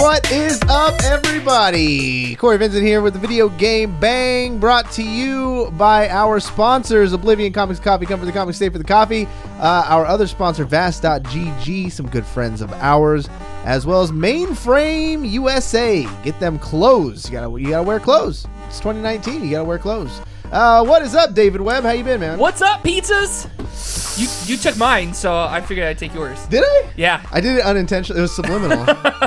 What is up, everybody? Corey Vincent here with the Video Game Bang, brought to you by our sponsors, Oblivion Comics Coffee. Come for the comics, stay for the coffee. Our other sponsor, Vast.gg, some good friends of ours, as well as Mainframe USA. Get them clothes. You gotta wear clothes. It's 2019. You gotta wear clothes. What is up, David Webb? How you been, man? What's up, pizzas? You took mine, so I figured I'd take yours. Did I? Yeah. I did it unintentionally. It was subliminal.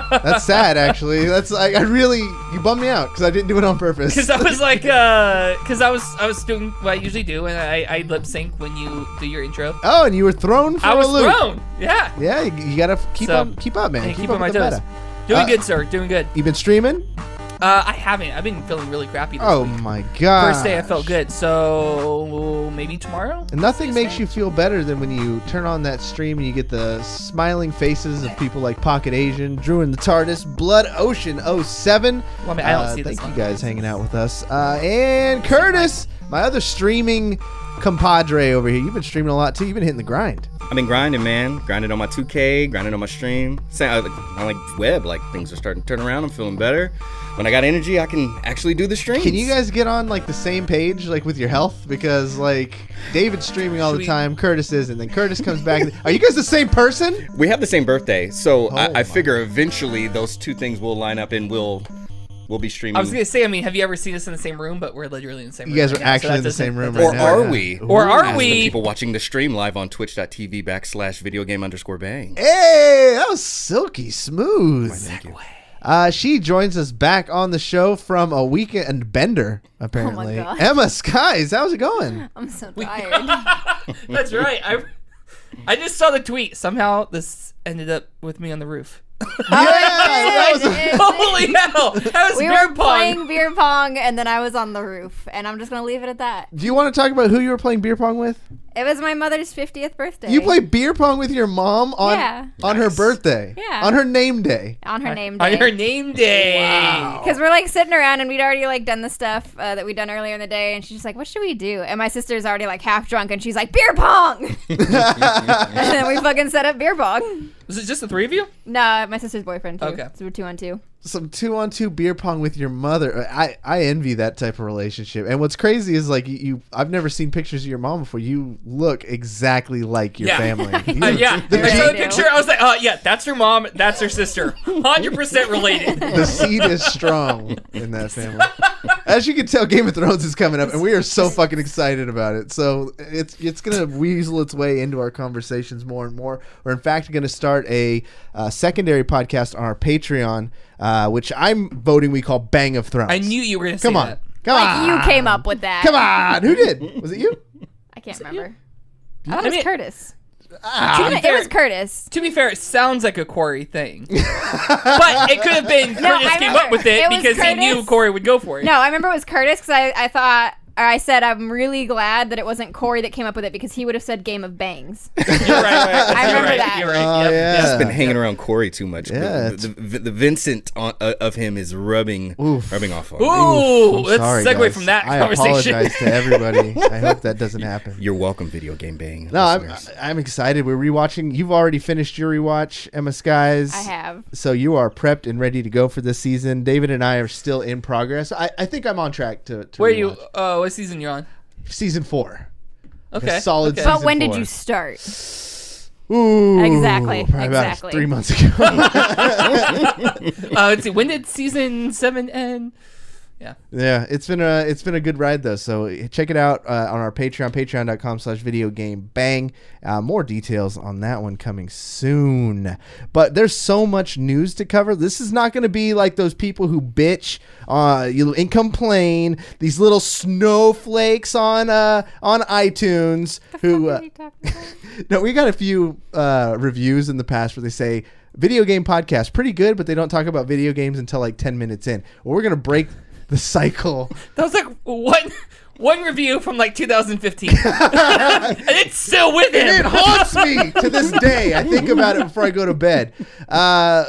That's sad, actually. I really, you bummed me out because I didn't do it on purpose. Because I was like, I was doing what I usually do, and I lip sync when you do your intro. Oh, and you were thrown for a loop. I was thrown. Yeah. Yeah, you gotta keep up, man. Keep on my toes. Doing good, sir. Doing good. You been streaming? I haven't. I've been feeling really crappy this week. My God. First day I felt good, so maybe tomorrow? And nothing makes you feel better than when you turn on that stream and you get the smiling faces of people like Pocket Asian, Drew and the TARDIS, Blood Ocean 07. Well, I mean, I don't see this. Thank you guys hanging out with us. And Curtis, my other streaming compadre over here. You've been streaming a lot too. You've been hitting the grind. I've been grinding, man. Grinding on my 2K, grinding on my stream. I like web, like things are starting to turn around. I'm feeling better. When I got energy, I can actually do the streams. Can you guys get on like the same page, like with your health? Because like David's streaming all the time, Curtis is, and then Curtis comes back. Are you guys the same person? We have the same birthday, so I figure eventually those two things will line up and we'll be streaming. I was gonna say, I mean, have you ever seen us in the same room? But we're literally in the same room. You guys are actually in the same room right or now. Are we? Or are we? The people watching the stream live on twitch.tv/videogame_bang. Hey, that was silky smooth. Thank you. She joins us back on the show from a weekend bender, apparently. Oh my God. Emma Skies, how's it going? I'm so tired. That's right. I just saw the tweet. Somehow this ended up with me on the roof. Holy hell! That was we beer were pong. playing beer pong, and then I was on the roof, and I'm just gonna leave it at that. Do you want to talk about who you were playing beer pong with? It was my mother's 50th birthday. You played beer pong with your mom on her birthday? Yeah. On her name day? On her name day. On her name day. Wow. Because we're like sitting around, and we'd already like done the stuff that we'd done earlier in the day, and she's just like, "What should we do?" And my sister's already like half drunk, and she's like, "Beer pong!" And then we fucking set up beer pong. Was it just the three of you? No, my sister's boyfriend too. Okay. So we're 2-on-2. Some 2-on-2 beer pong with your mother. I envy that type of relationship. And what's crazy is like I've never seen pictures of your mom before. You look exactly like your family. Yeah. I saw the picture. I was like, yeah, that's her mom. That's her sister. 100% related. The seed is strong in that family. As you can tell, Game of Thrones is coming up, and we are so fucking excited about it. So it's gonna weasel its way into our conversations more and more. We're in fact going to start a secondary podcast on our Patreon, which I'm voting we call Bang of Thrones. I knew you were going to say that. Come on. You came up with that. Come on. Who did? Was it you? I can't remember. I thought it was Curtis. It was Curtis. To be fair, it sounds like a Cory thing. But it could have been Curtis came up with it because he knew Cory would go for it. No, I remember it was Curtis because I thought, or I said, I'm really glad that it wasn't Cory that came up with it because he would have said Game of Bangs. You're right. I remember that. You're right. Yeah. I've just been hanging around Cory too much. Yeah, the Vincent of him is rubbing off on me. Ooh, let's sorry, segue guys. from that I conversation. apologize to everybody. I hope that doesn't happen. You're welcome, Video Game Bang. No, I'm excited. We're rewatching. You've already finished your rewatch, Emma Skies. I have. So you are prepped and ready to go for this season. David and I are still in progress. I think I'm on track to Where rewatch. you? What season you're on? Season 4. Okay. A solid okay. season But when 4. did you start? Ooh. Exactly. About 3 months ago. Let's see. When did season 7 end? Yeah. Yeah, it's been a good ride though. So check it out on our Patreon, patreon.com/videogamebang. More details on that one coming soon. But there's so much news to cover. This is not going to be like those people who bitch and complain. These little snowflakes on iTunes No, we got a few reviews in the past where they say video game podcast pretty good, but they don't talk about video games until like 10 minutes in. Well, we're going to break the cycle. That was like one review from like 2015. And it's still with him. And it haunts me to this day. I think about it before I go to bed.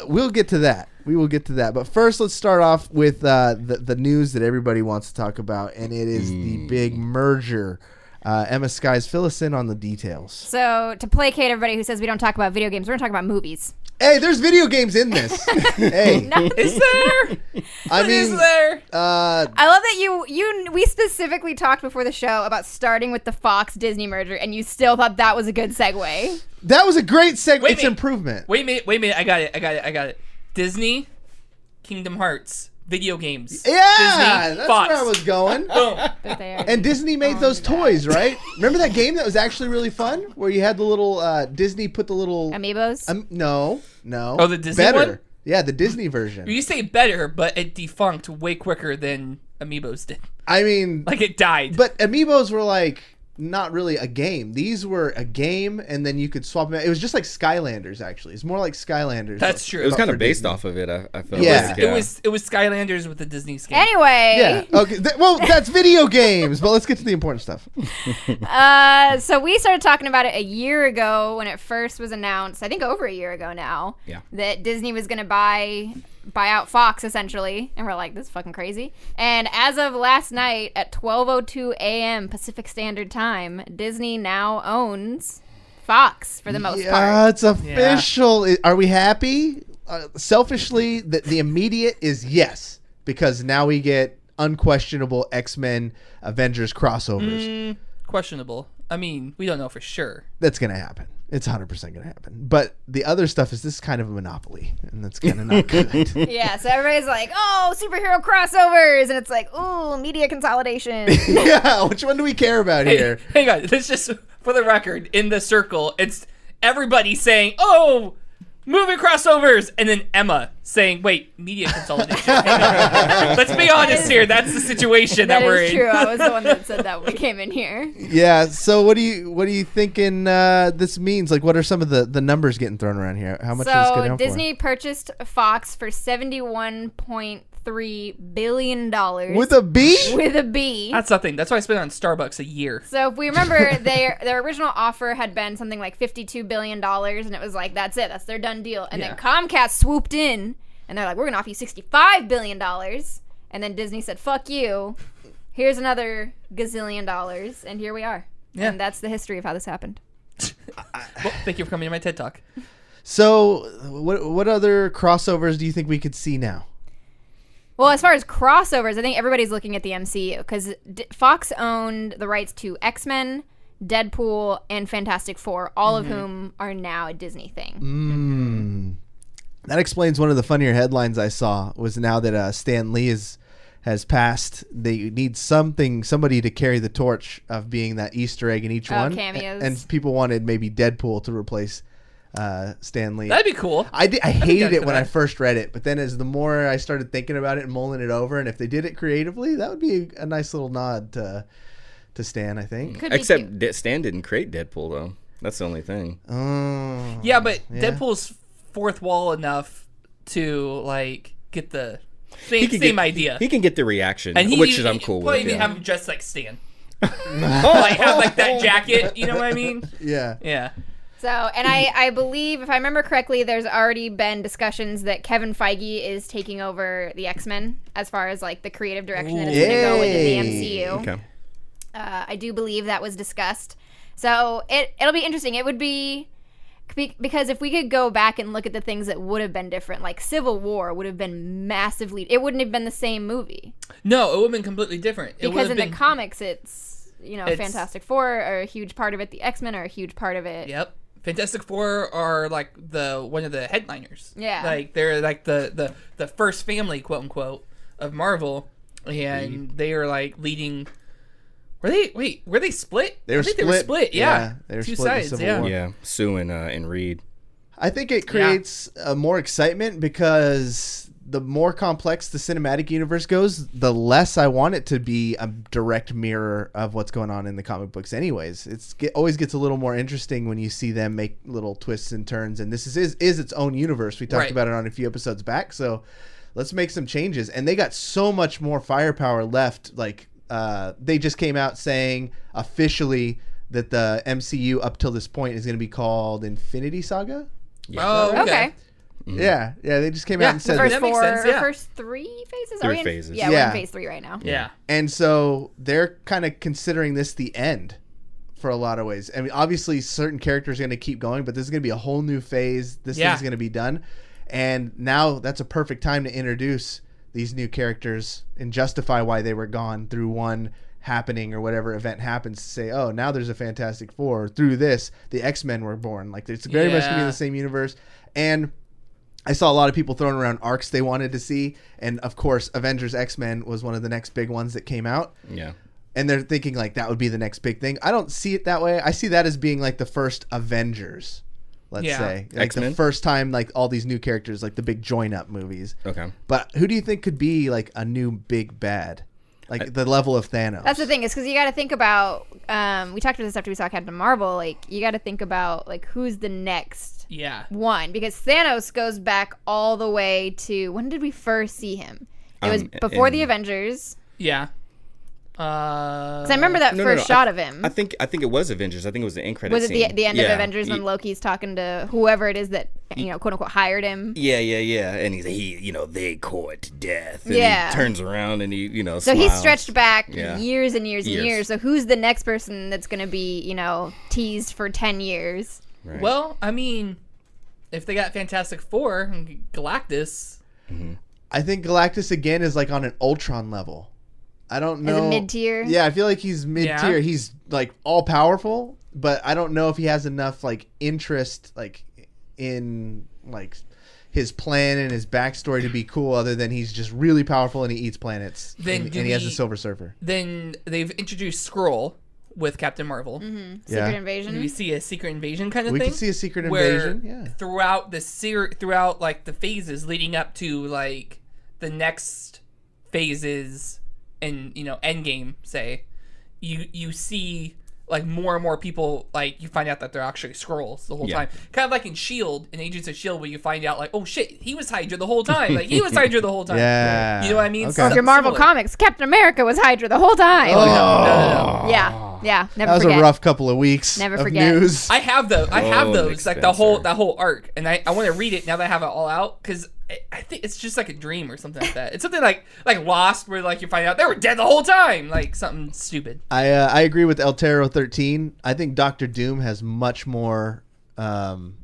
We'll get to that. We will get to that. But first, let's start off with the news that everybody wants to talk about, and it is the big merger Emma Skies, fill us in on the details. So, to placate everybody who says we don't talk about video games, we're going to talk about movies. Hey, there's video games in this. Hey. No. Is there? Is there? I love that we specifically talked before the show about starting with the Fox Disney merger, and you still thought that was a good segue. That was a great segue. It's improvement. Wait a minute. I got it. Disney, Kingdom Hearts, video games. Yeah, Disney, that's Fox. where I was going. Boom. And Disney made those toys, right? Remember that game that was actually really fun, where you had the little Disney put the little Amiibos? Oh, No. the Disney better. one? Yeah, the Disney version. You say better, but it defunct way quicker than Amiibos did. I mean, Like it died. but Amiibos were like not really a game. These were a game, and then you could swap them out. It was just like Skylanders, actually. It's more like Skylanders. That's true. It was but kind of for based Disney. off of it. I felt Yeah. like, It was Skylanders with the Disney skin. Anyway. Yeah. Okay. Well, that's video games, but let's get to the important stuff. So we started talking about it a year ago when it first was announced. I think over a year ago now. Yeah. That Disney was going to buy out Fox essentially, and we're like, this is fucking crazy. And as of last night at 12:02 a.m. Pacific Standard Time, Disney now owns Fox for the most Yeah, part. it's official. Are we happy? Selfishly, the immediate is yes, because now we get unquestionable X-Men Avengers crossovers. Questionable. I mean, we don't know for sure. That's gonna happen. It's 100% gonna happen. But the other stuff is this kind of a monopoly, and that's kind of not good. Yeah, so everybody's like, oh, superhero crossovers, and it's like, ooh, media consolidation. Yeah, which one do we care about here? Hang on. This just for the record, in the circle, it's everybody saying, oh, movie crossovers, and then Emma saying, wait, media consolidation. Hang on. Let's be honest here. That's the situation that we're is in. true. I was the one that said that when we came in here. Yeah. So what are you thinking this means? Like, what are some of the numbers getting thrown around here? How much is this going on Disney purchased Fox for $71.3 billion. with a B? With a B. That's nothing. That's what I spent on Starbucks a year. So if we remember, their original offer had been something like $52 billion, and it was like, that's it. That's their done deal. And then Comcast swooped in, and they're like, we're going to offer you $65 billion. And then Disney said, fuck you. Here's another gazillion dollars. And here we are. Yeah. And that's the history of how this happened. Well, thank you for coming to my TED Talk. So what other crossovers do you think we could see now? Well, as far as crossovers, I think everybody's looking at the MCU because Fox owned the rights to X-Men, Deadpool, and Fantastic Four, all of whom are now a Disney thing. That explains one of the funnier headlines I saw was now that Stan Lee has passed. They need somebody to carry the torch of being that Easter egg in each one. Cameos. And people wanted maybe Deadpool to replace Stan Lee. That'd be cool. I hated it for when that. I first read it, but then as the more I started thinking about it and mulling it over, and if they did it creatively, that would be a nice little nod to Stan, I think. Could be Except cute. Stan didn't create Deadpool though. That's the only thing. Oh. Yeah, but Deadpool's fourth wall enough to like get the same idea. He can get the reaction, And which is I'm cool probably with. even Yeah. have him dressed like Stan. Like have like that jacket. You know what I mean? Yeah. Yeah. So, and I believe, if I remember correctly, there's already been discussions that Kevin Feige is taking over the X-Men as far as like the creative direction that it's going to go within the MCU. Okay. I do believe that was discussed. So it'll be interesting. It would be because if we could go back and look at the things that would have been different, like Civil War would have been massively. It wouldn't have been the same movie No, it would have been completely different. It because would in have the been, comics, it's It's- Fantastic Four are a huge part of it. The X-Men are a huge part of it. Yep. Fantastic Four are like one of the headliners. Yeah. Like they're like the first family, quote unquote, of Marvel, and they are like leading. Were they split? They were I think split. They were split. Yeah. They were Two split in sides. Civil Yeah. War. Yeah, Sue and Reed. I think it creates more excitement because the more complex the cinematic universe goes, the less I want it to be a direct mirror of what's going on in the comic books anyways. Always gets a little more interesting when you see them make little twists and turns, and this is its own universe. We talked about it on a few episodes back, so let's make some changes. And they got so much more firepower left. Like they just came out saying officially that the MCU up till this point is going to be called Infinity Saga. Oh, Okay. Yeah, they just came out and The said first that makes four, sense, yeah. first three phases. Phases. Yeah, we're Yeah. in phase 3 right now. Yeah. And so they're kind of considering this the end for a lot of ways. I mean, obviously, certain characters are going to keep going, but this is going to be a whole new phase. This thing's going to be done. And now that's a perfect time to introduce these new characters and justify why they were gone through one happening or whatever event happens to say, oh, now there's a Fantastic Four. Through this, the X-Men were born. Like, it's very much going to be in the same universe. And I saw a lot of people throwing around arcs they wanted to see. And, of course, Avengers X-Men was one of the next big ones that came out. Yeah. And they're thinking, like, that would be the next big thing. I don't see it that way. I see that as being, like, the first Avengers, let's say. Like, X-Men? the first time, like, all these new characters, like, the big join-up movies. Okay. But who do you think could be, like, a new big bad? Like, the level of Thanos. That's the thing, is because you got to think about, we talked about this after we saw Captain Marvel, like, you got to think about, like, who's the next one. Because Thanos goes back all the way to, when did we first see him? It was before the Avengers. Yeah. Because I remember that first shot of him. I think it was Avengers. I think it was the end credits. Was it the end of Avengers when Loki's talking to whoever it is that, quote unquote hired him? Yeah. And they court death. And he turns around and he, So smiles. he's stretched back years and years and years. So who's the next person that's going to be, teased for 10 years? Right. Well, I mean, if they got Fantastic Four and Galactus. Mm-hmm. I think Galactus, again, is like on an Ultron level. I don't know. As a mid-tier? Yeah, I feel like he's mid-tier. Yeah. He's, like, all-powerful, but I don't know if he has enough, like, interest, like, in, like, his plan and his backstory to be cool, other than he's just really powerful and he eats planets. And he has the Silver Surfer. Then they've introduced Skrull with Captain Marvel. Mm-hmm. Secret Invasion. Do we see a secret invasion kind of thing? We can see a secret where invasion, throughout throughout, like, the phases leading up to, like, the next phases in, Endgame, say, you see, like, more and more people, like, you find out that they're actually Skrulls the whole time. Kind of like in S.H.I.E.L.D., in Agents of S.H.I.E.L.D., where you find out, like, oh, shit, he was Hydra the whole time. Like, he was Hydra the whole time. Yeah. You know what I mean? Okay. Or if you're Marvel Comics, Captain America was Hydra the whole time. No. Yeah, never That was forget. a rough couple of weeks Never of forget. news. I have those, Nick like, Spencer. that whole arc, and I want to read it now that I have it all out, because I think it's just like a dream or something like that. It's something like Lost, where, like, you find out they were dead the whole time, like something stupid. I agree with El Tero 13. I think Doctor Doom has much more of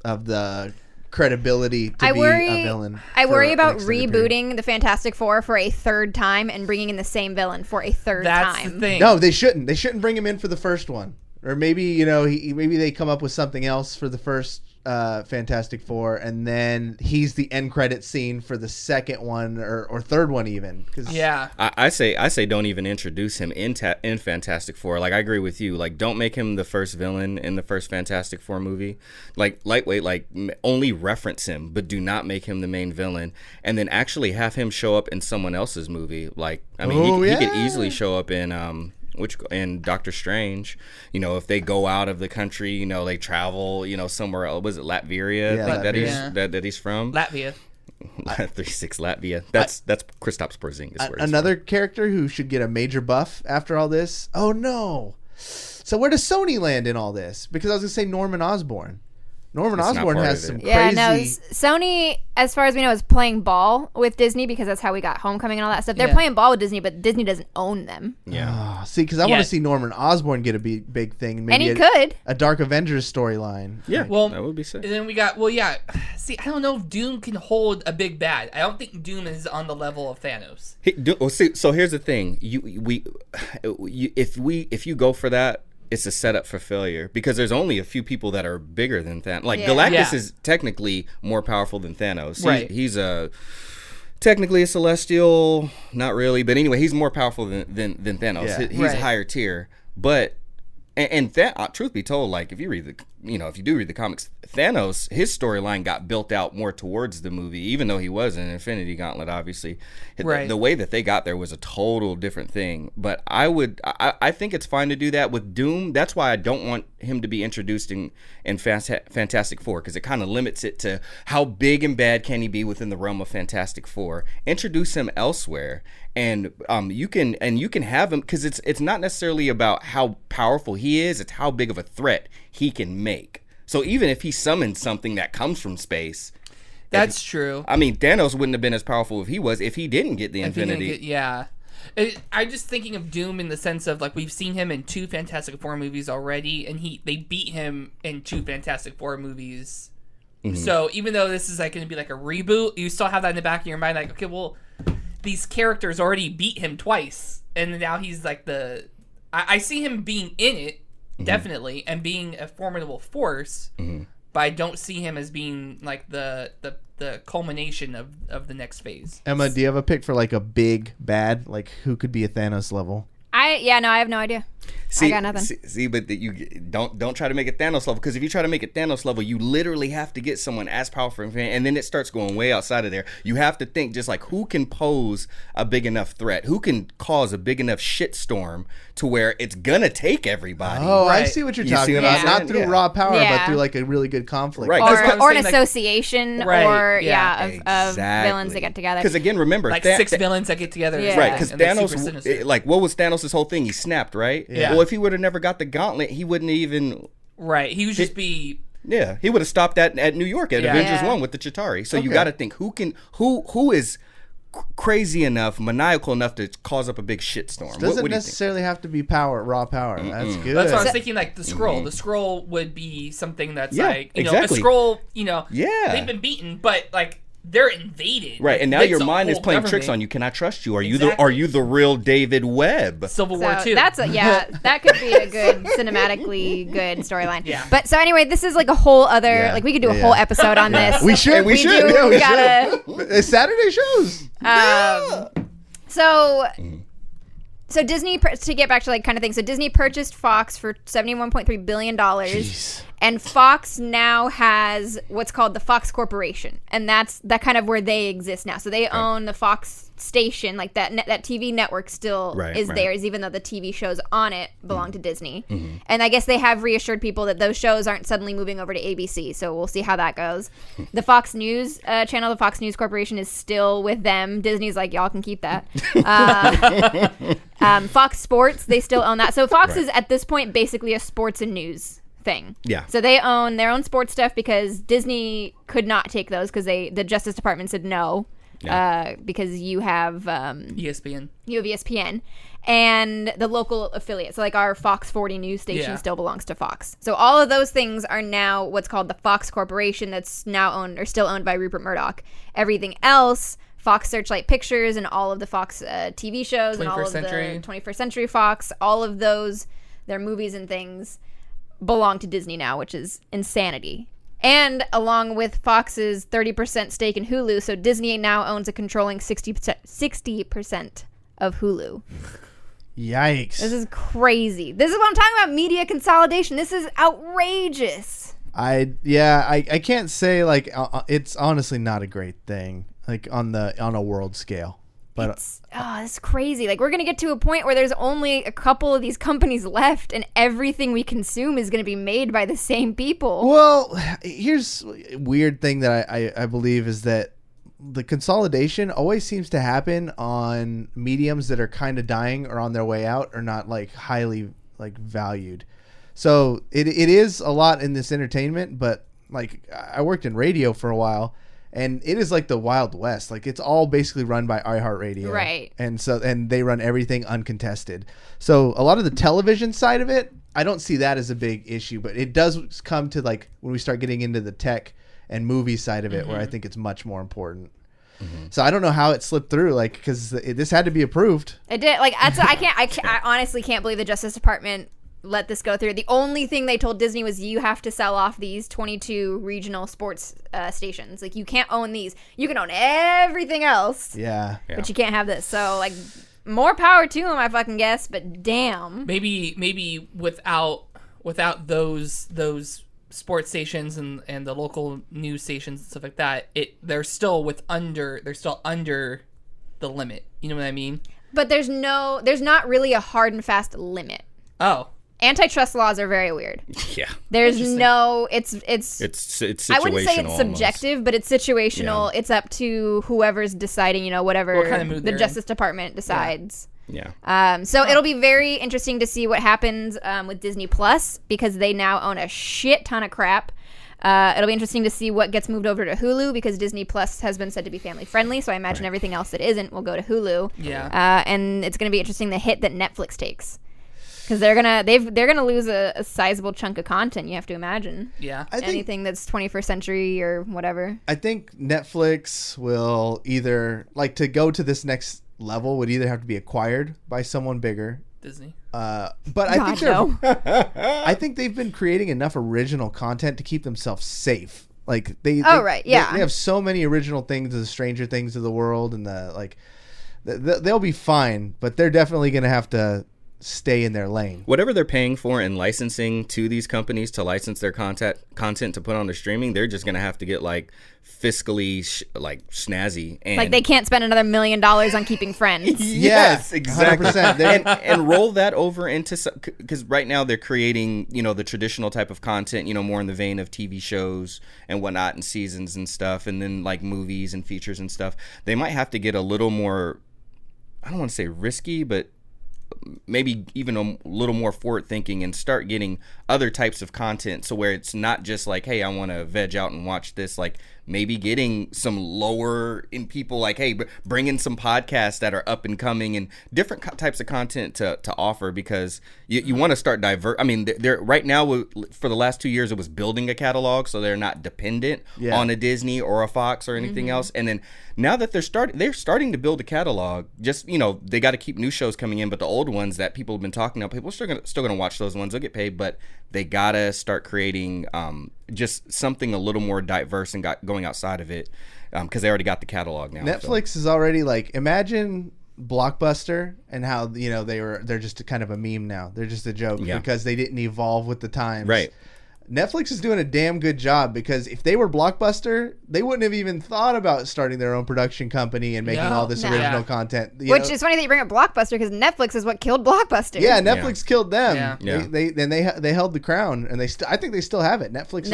the credibility to be a villain. I worry for about an extended period. rebooting the Fantastic Four for a third time and bringing in the same villain for a third That's time. the thing. No, they shouldn't. They shouldn't bring him in for the first one. Or maybe, maybe they come up with something else for the first Fantastic Four, and then he's the end credit scene for the second one or third one even. I say don't even introduce him in Fantastic Four. Like, I agree with you. Like, don't make him the first villain in the first Fantastic Four movie. Like, lightweight, like, only reference him, but do not make him the main villain. And then actually have him show up in someone else's movie. Like, I mean, he could easily show up in in Doctor Strange, if they go out of the country, they travel, somewhere else. Was it Latveria? Yeah, I think Latvia. that he's from. Latvia. 36 Latvia. That's Kristaps Porzingis. Another character who should get a major buff after all this. Oh no! So where does Sony land in all this? Because I was gonna say Norman Osborn. Norman Osborn has some crazy. Yeah, no. Sony, as far as we know, is playing ball with Disney because that's how we got Homecoming and all that stuff. They're playing ball with Disney, but Disney doesn't own them. Yeah. See, because I want to see Norman Osborn get a big thing. Maybe And he could. A Dark Avengers storyline. Yeah. Well, that would be sick. And then we got, see, I don't know if Doom can hold a big bad. I don't think Doom is on the level of Thanos. So here's the thing. If you go for that, it's a setup for failure because there's only a few people that are bigger than Thanos. Like, Galactus is technically more powerful than Thanos. Right. He's technically a Celestial, not really, but anyway, he's more powerful than Thanos. Yeah. He's a higher tier, but and truth be told, like, if you do read the comics, Thanos, his storyline got built out more towards the movie, even though he was in Infinity Gauntlet, obviously. Right. The way that they got there was a total different thing. But I think it's fine to do that with Doom. That's why I don't want him to be introduced in Fantastic Four, because it kind of limits it to how big and bad can he be within the realm of Fantastic Four. Introduce him elsewhere. And you can have him, because it's not necessarily about how powerful he is, it's how big of a threat he can make. So even if he summons something that comes from space, That's true. I mean, Thanos wouldn't have been as powerful if he didn't get the Infinity. I'm just thinking of Doom in the sense of like we've seen him in 2 Fantastic Four movies already, and they beat him in 2 Fantastic Four movies. So even though this is like going to be like a reboot, you still have that in the back of your mind, like, okay, well, these characters already beat him twice, and now he's like I see him being in it definitely and being a formidable force, but I don't see him as being like the culmination of the next phase. Emma, do you have a pick for like a big bad? Like who could be a Thanos level? I have no idea. I got nothing. But you don't try to make it Thanos level, because if you try to make it Thanos level, you literally have to get someone as powerful, and then it starts going way outside of there. You have to think just like who can pose a big enough threat, who can cause a big enough shitstorm to where it's gonna take everybody. Oh, I see what you're talking about. I'm Not saying? through raw power, but through like a really good conflict. Right. Or an like, association, of villains that get together. Because again, remember, like 6 villains that get together. Yeah. right? Because And they're super Thanos, sinister. like, what was Thanos' whole thing? He snapped, right? Yeah. Well, if he would have never got the gauntlet, he wouldn't even. Right. He would just be. Yeah, he would have stopped at New York at Avengers 1 with the Chitauri. So you got to think who is crazy enough, maniacal enough to cause up a big shitstorm. Doesn't what do necessarily have to be raw power. That's good. That's what I was thinking. Like the scroll. The scroll would be something that's like exactly. a scroll. Yeah. They've been beaten, but like they're invaded. Right, Like, and now it's your a mind is whole playing tricks government. on you. Can I trust you? Are Exactly. you the real David Webb? Civil War So II. that could be a good cinematically good storyline. Yeah. But so anyway, this is like a whole other like we could do a whole episode on this. We should. We should. Yeah, we gotta- should. It's Saturday shows. So Disney, to get back to like kind of thing, so Disney purchased Fox for $71.3 billion. Jeez. And Fox now has what's called the Fox Corporation, and that's kind of where they exist now. So they own the Fox station, like that TV network still is theirs, even though the TV shows on it belong to Disney. And I guess they have reassured people that those shows aren't suddenly moving over to ABC. So we'll see how that goes. The Fox News channel, the Fox News Corporation, is still with them. Disney's like, y'all can keep that. Fox Sports, they still own that. So Fox is at this point basically a sports and news thing. Yeah. So they own their own sports stuff because Disney could not take those because the Justice Department said no. Because you have ESPN. You have ESPN and the local affiliate. So like our Fox 40 news station Yeah. still belongs to Fox. So all of those things are now what's called the Fox Corporation, that's now owned or still owned by Rupert Murdoch. Everything else, Fox Searchlight Pictures and all of the Fox TV shows and all of the 21st Century Fox, all of those, their movies and things belong to Disney now, which is insanity. And along with Fox's 30% stake in Hulu, so Disney now owns a controlling 60% of Hulu. Yikes. This is crazy. This is what I'm talking about, media consolidation. This is outrageous. I can't say like it's honestly not a great thing like on a world scale. But it's crazy. Like, we're going to get to a point where there's only a couple of these companies left and everything we consume is going to be made by the same people. Well, here's a weird thing that I believe is that the consolidation always seems to happen on mediums that are kind of dying or on their way out or not like highly like valued. So it is a lot in this entertainment, but like I worked in radio for a while. And it is like the Wild West. Like it's all basically run by iHeartRadio. Right. And they run everything uncontested. So a lot of the television side of it, I don't see that as a big issue, but it does come to like when we start getting into the tech and movie side of it where I think it's much more important. So I don't know how it slipped through, like, because this had to be approved. It did. Like, I honestly can't believe the Justice Department let this go through. The only thing they told Disney was you have to sell off these 22 regional sports stations. Like, you can't own these. You can own everything else. Yeah. But you can't have this. So, like, more power to them, I fucking guess. But damn. Maybe without those sports stations and the local news stations and stuff like that, they're still under the limit. You know what I mean? But there's not really a hard and fast limit. Oh. Antitrust laws are very weird. Yeah. There's no, it's situational. I wouldn't say it's subjective, but it's situational. Yeah. It's up to whoever's deciding, whatever what kind of mood the Justice Department decides. Yeah. So it'll be very interesting to see what happens with Disney Plus, because they now own a shit ton of crap. It'll be interesting to see what gets moved over to Hulu because Disney Plus has been said to be family friendly. So I imagine everything else that isn't will go to Hulu. Yeah. And it's going to be interesting the hit that Netflix takes. Because they're gonna lose a sizable chunk of content. You have to imagine. Yeah. Anything that's 21st century or whatever. I think Netflix will either to go to this next level would either have to be acquired by someone bigger. Disney. But I think I think they've been creating enough original content to keep themselves safe. They have so many original things, the Stranger Things of the world, and they'll be fine. But they're definitely gonna have to stay in their lane. Whatever they're paying for in licensing to these companies to license their content to put on their streaming, they're just gonna have to get fiscally snazzy, and they can't spend another $1 million on keeping friends. Yes, exactly. 100%. and roll that over into, because right now they're creating the traditional type of content, more in the vein of TV shows and whatnot and seasons and stuff, and then movies and features and stuff. They might have to get a little more, I don't want to say risky, but maybe even a little more forward thinking and start getting other types of content, so where it's not just hey, I want to veg out and watch this, maybe getting some lower in people, hey, bring in some podcasts that are up and coming and different types of content to offer, because you want to start I mean, they're right now, for the last 2 years, it was building a catalog, so they're not dependent on a Disney or a Fox or anything else. And then now that they're starting to build a catalog, just they got to keep new shows coming in, but the old ones that people have been talking about, people are still gonna watch those ones. They'll get paid, but they gotta start creating just something a little more diverse and going outside of it, because they already got the catalog now. Netflix is already imagine Blockbuster and how they're just kind of a meme now. They're just a joke because they didn't evolve with the times. Right. Netflix is doing a damn good job, because if they were Blockbuster, they wouldn't have even thought about starting their own production company and making all this original content. Which is funny that you bring up Blockbuster, because Netflix is what killed Blockbuster. Yeah, Netflix killed them. Yeah. They held the crown, and I think they still have it. Netflix is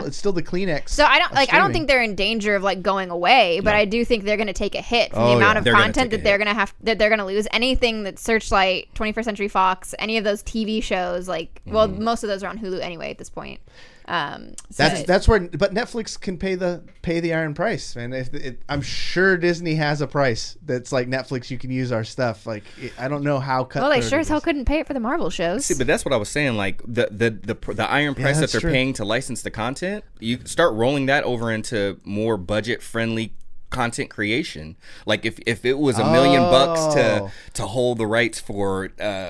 it's still the Kleenex. So I don't think they're in danger of going away, but I do think they're going to take a hit from the amount of content that they're going to lose. Anything that Searchlight, 21st Century Fox, any of those TV shows, most of those are on Hulu anyway at this point. That's where, but Netflix can pay the iron price, man. I'm sure Disney has a price that's Netflix. You can use our stuff. I don't know how. Well, they sure as hell couldn't pay it for the Marvel shows. See, but that's what I was saying. The iron price that they're paying to license the content, you start rolling that over into more budget friendly content creation. If it was $1 million to hold the rights for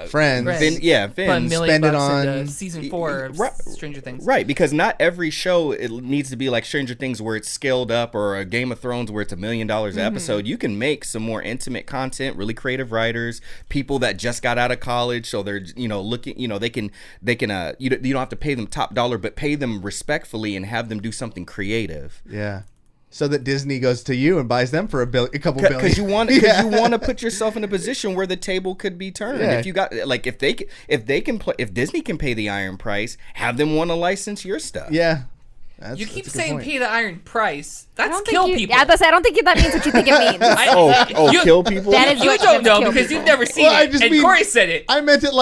Friends, Finn, spend it on season 4 of Stranger Things, right? Because not every show it needs to be like Stranger Things where it's scaled up, or a Game of Thrones where it's $1 million an episode. You can make some more intimate content, really creative writers, people that just got out of college, so they're looking, they can you don't have to pay them top dollar, but pay them respectfully and have them do something creative. Yeah. So that Disney goes to you and buys them for a couple billion. Because you want to put yourself in a position where the table could be turned. Yeah. If you got if Disney can pay the iron price, have them want to license your stuff. Yeah. You keep saying pay the iron price. That's kill people. Yeah, I don't think that means what you think it means. Kill people? That is you don't know because you've never seen it. And Cory said it. I meant it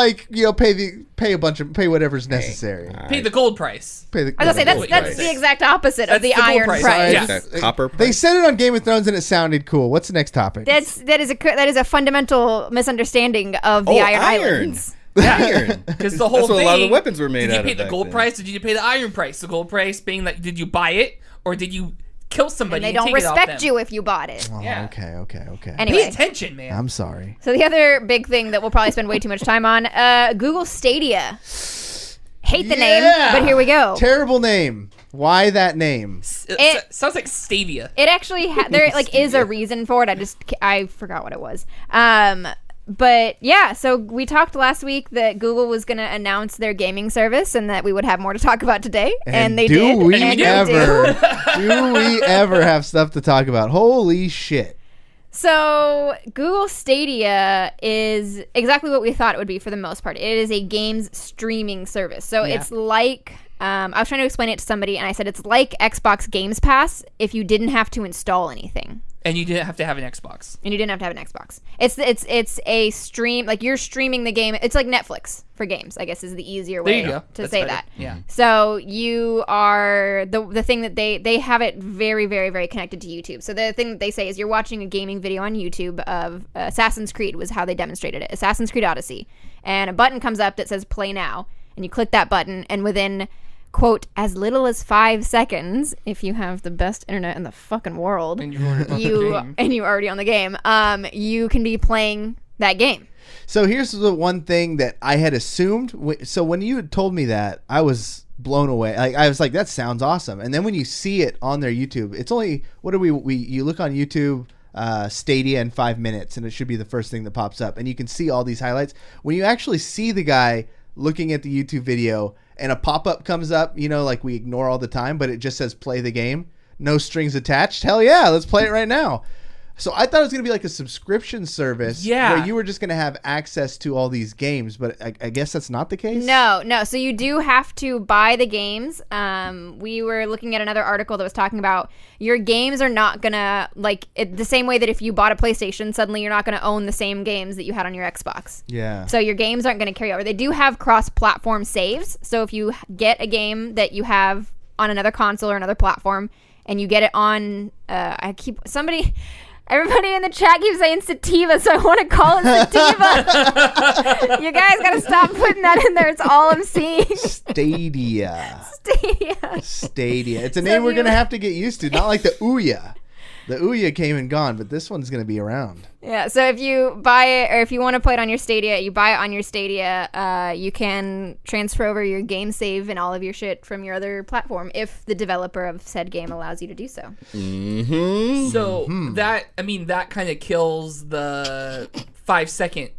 pay whatever's necessary. Pay the gold price. I was gonna say that's the exact opposite of the iron price. Yes. Copper price. They said it on Game of Thrones and it sounded cool. What's the next topic? That is a fundamental misunderstanding of the Iron Islands. Iron, because the whole That's what thing. A lot of the weapons were made. Did you pay the gold price, or did you pay the iron price? The gold price being that did you buy it, or did you kill somebody? And they don't respect you if you bought it. Oh, yeah. Okay. Anyway, pay attention, man. I'm sorry. So the other big thing that we'll probably spend way too much time on, Google Stadia. Hate the name, but here we go. Terrible name. Why that name? It sounds like Stadia. It actually there is a reason for it. I forgot what it was. But yeah, so we talked last week that Google was going to announce their gaming service and that we would have more to talk about today. And they did. Do we ever have stuff to talk about? Holy shit. So Google Stadia is exactly what we thought it would be for the most part. It is a games streaming service. So it's like, I was trying to explain it to somebody and I said it's like Xbox Games Pass if you didn't have to install anything. And you didn't have to have an Xbox. It's a stream, like you're streaming the game. It's like Netflix for games, I guess is the easier way to That's say better. that. Yeah. So you are the thing that they have it very, very, very connected to YouTube. So the thing that they say is you're watching a gaming video on YouTube of Assassin's Creed was how they demonstrated it. Assassin's Creed Odyssey. And a button comes up that says play now. And you click that button, and within, quote, as little as 5 seconds, if you have the best internet in the fucking world, And you're already on the game. you can be playing that game. So here's the one thing that I had assumed. So when you had told me that, I was blown away. Like I was like, that sounds awesome. And then when you see it on their YouTube, it's only you look on YouTube, Stadia in 5 minutes, and it should be the first thing that pops up, and you can see all these highlights. When you actually see the guy looking at the YouTube video, and a pop-up comes up, like we ignore all the time, but it just says play the game, no strings attached. Hell yeah, let's play it right now. So I thought it was going to be like a subscription service where you were just going to have access to all these games, but I guess that's not the case? No. So you do have to buy the games. We were looking at another article that was talking about your games are not going to, the same way that if you bought a PlayStation, suddenly you're not going to own the same games that you had on your Xbox. Yeah. So your games aren't going to carry over. They do have cross-platform saves. So if you get a game that you have on another console or another platform, and you get it on, everybody in the chat keeps saying sativa, so I want to call it sativa. You guys got to stop putting that in there. It's all I'm seeing. Stadia. Stadia. It's a name we're going to have to get used to. Not like the Ouya. The Ouya came and gone, but this one's going to be around. Yeah, so if you buy it, or if you want to play it on your Stadia, you buy it on your Stadia, you can transfer over your game save and all of your shit from your other platform if the developer of said game allows you to do so. Mm-hmm. So that kind of kills the 5 second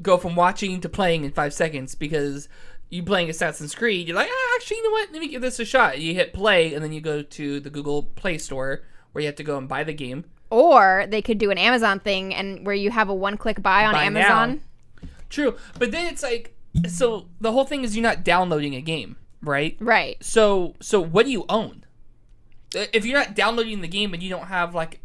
go from watching to playing in 5 seconds, because you playing Assassin's Creed, you're like, actually, you know what? Let me give this a shot. You hit play, and then you go to the Google Play Store where you have to go and buy the game. Or they could do an Amazon thing and where you have a one-click buy on Amazon. Now. True. But then it's like, so the whole thing is you're not downloading a game, right? Right. So what do you own? If you're not downloading the game and you don't have like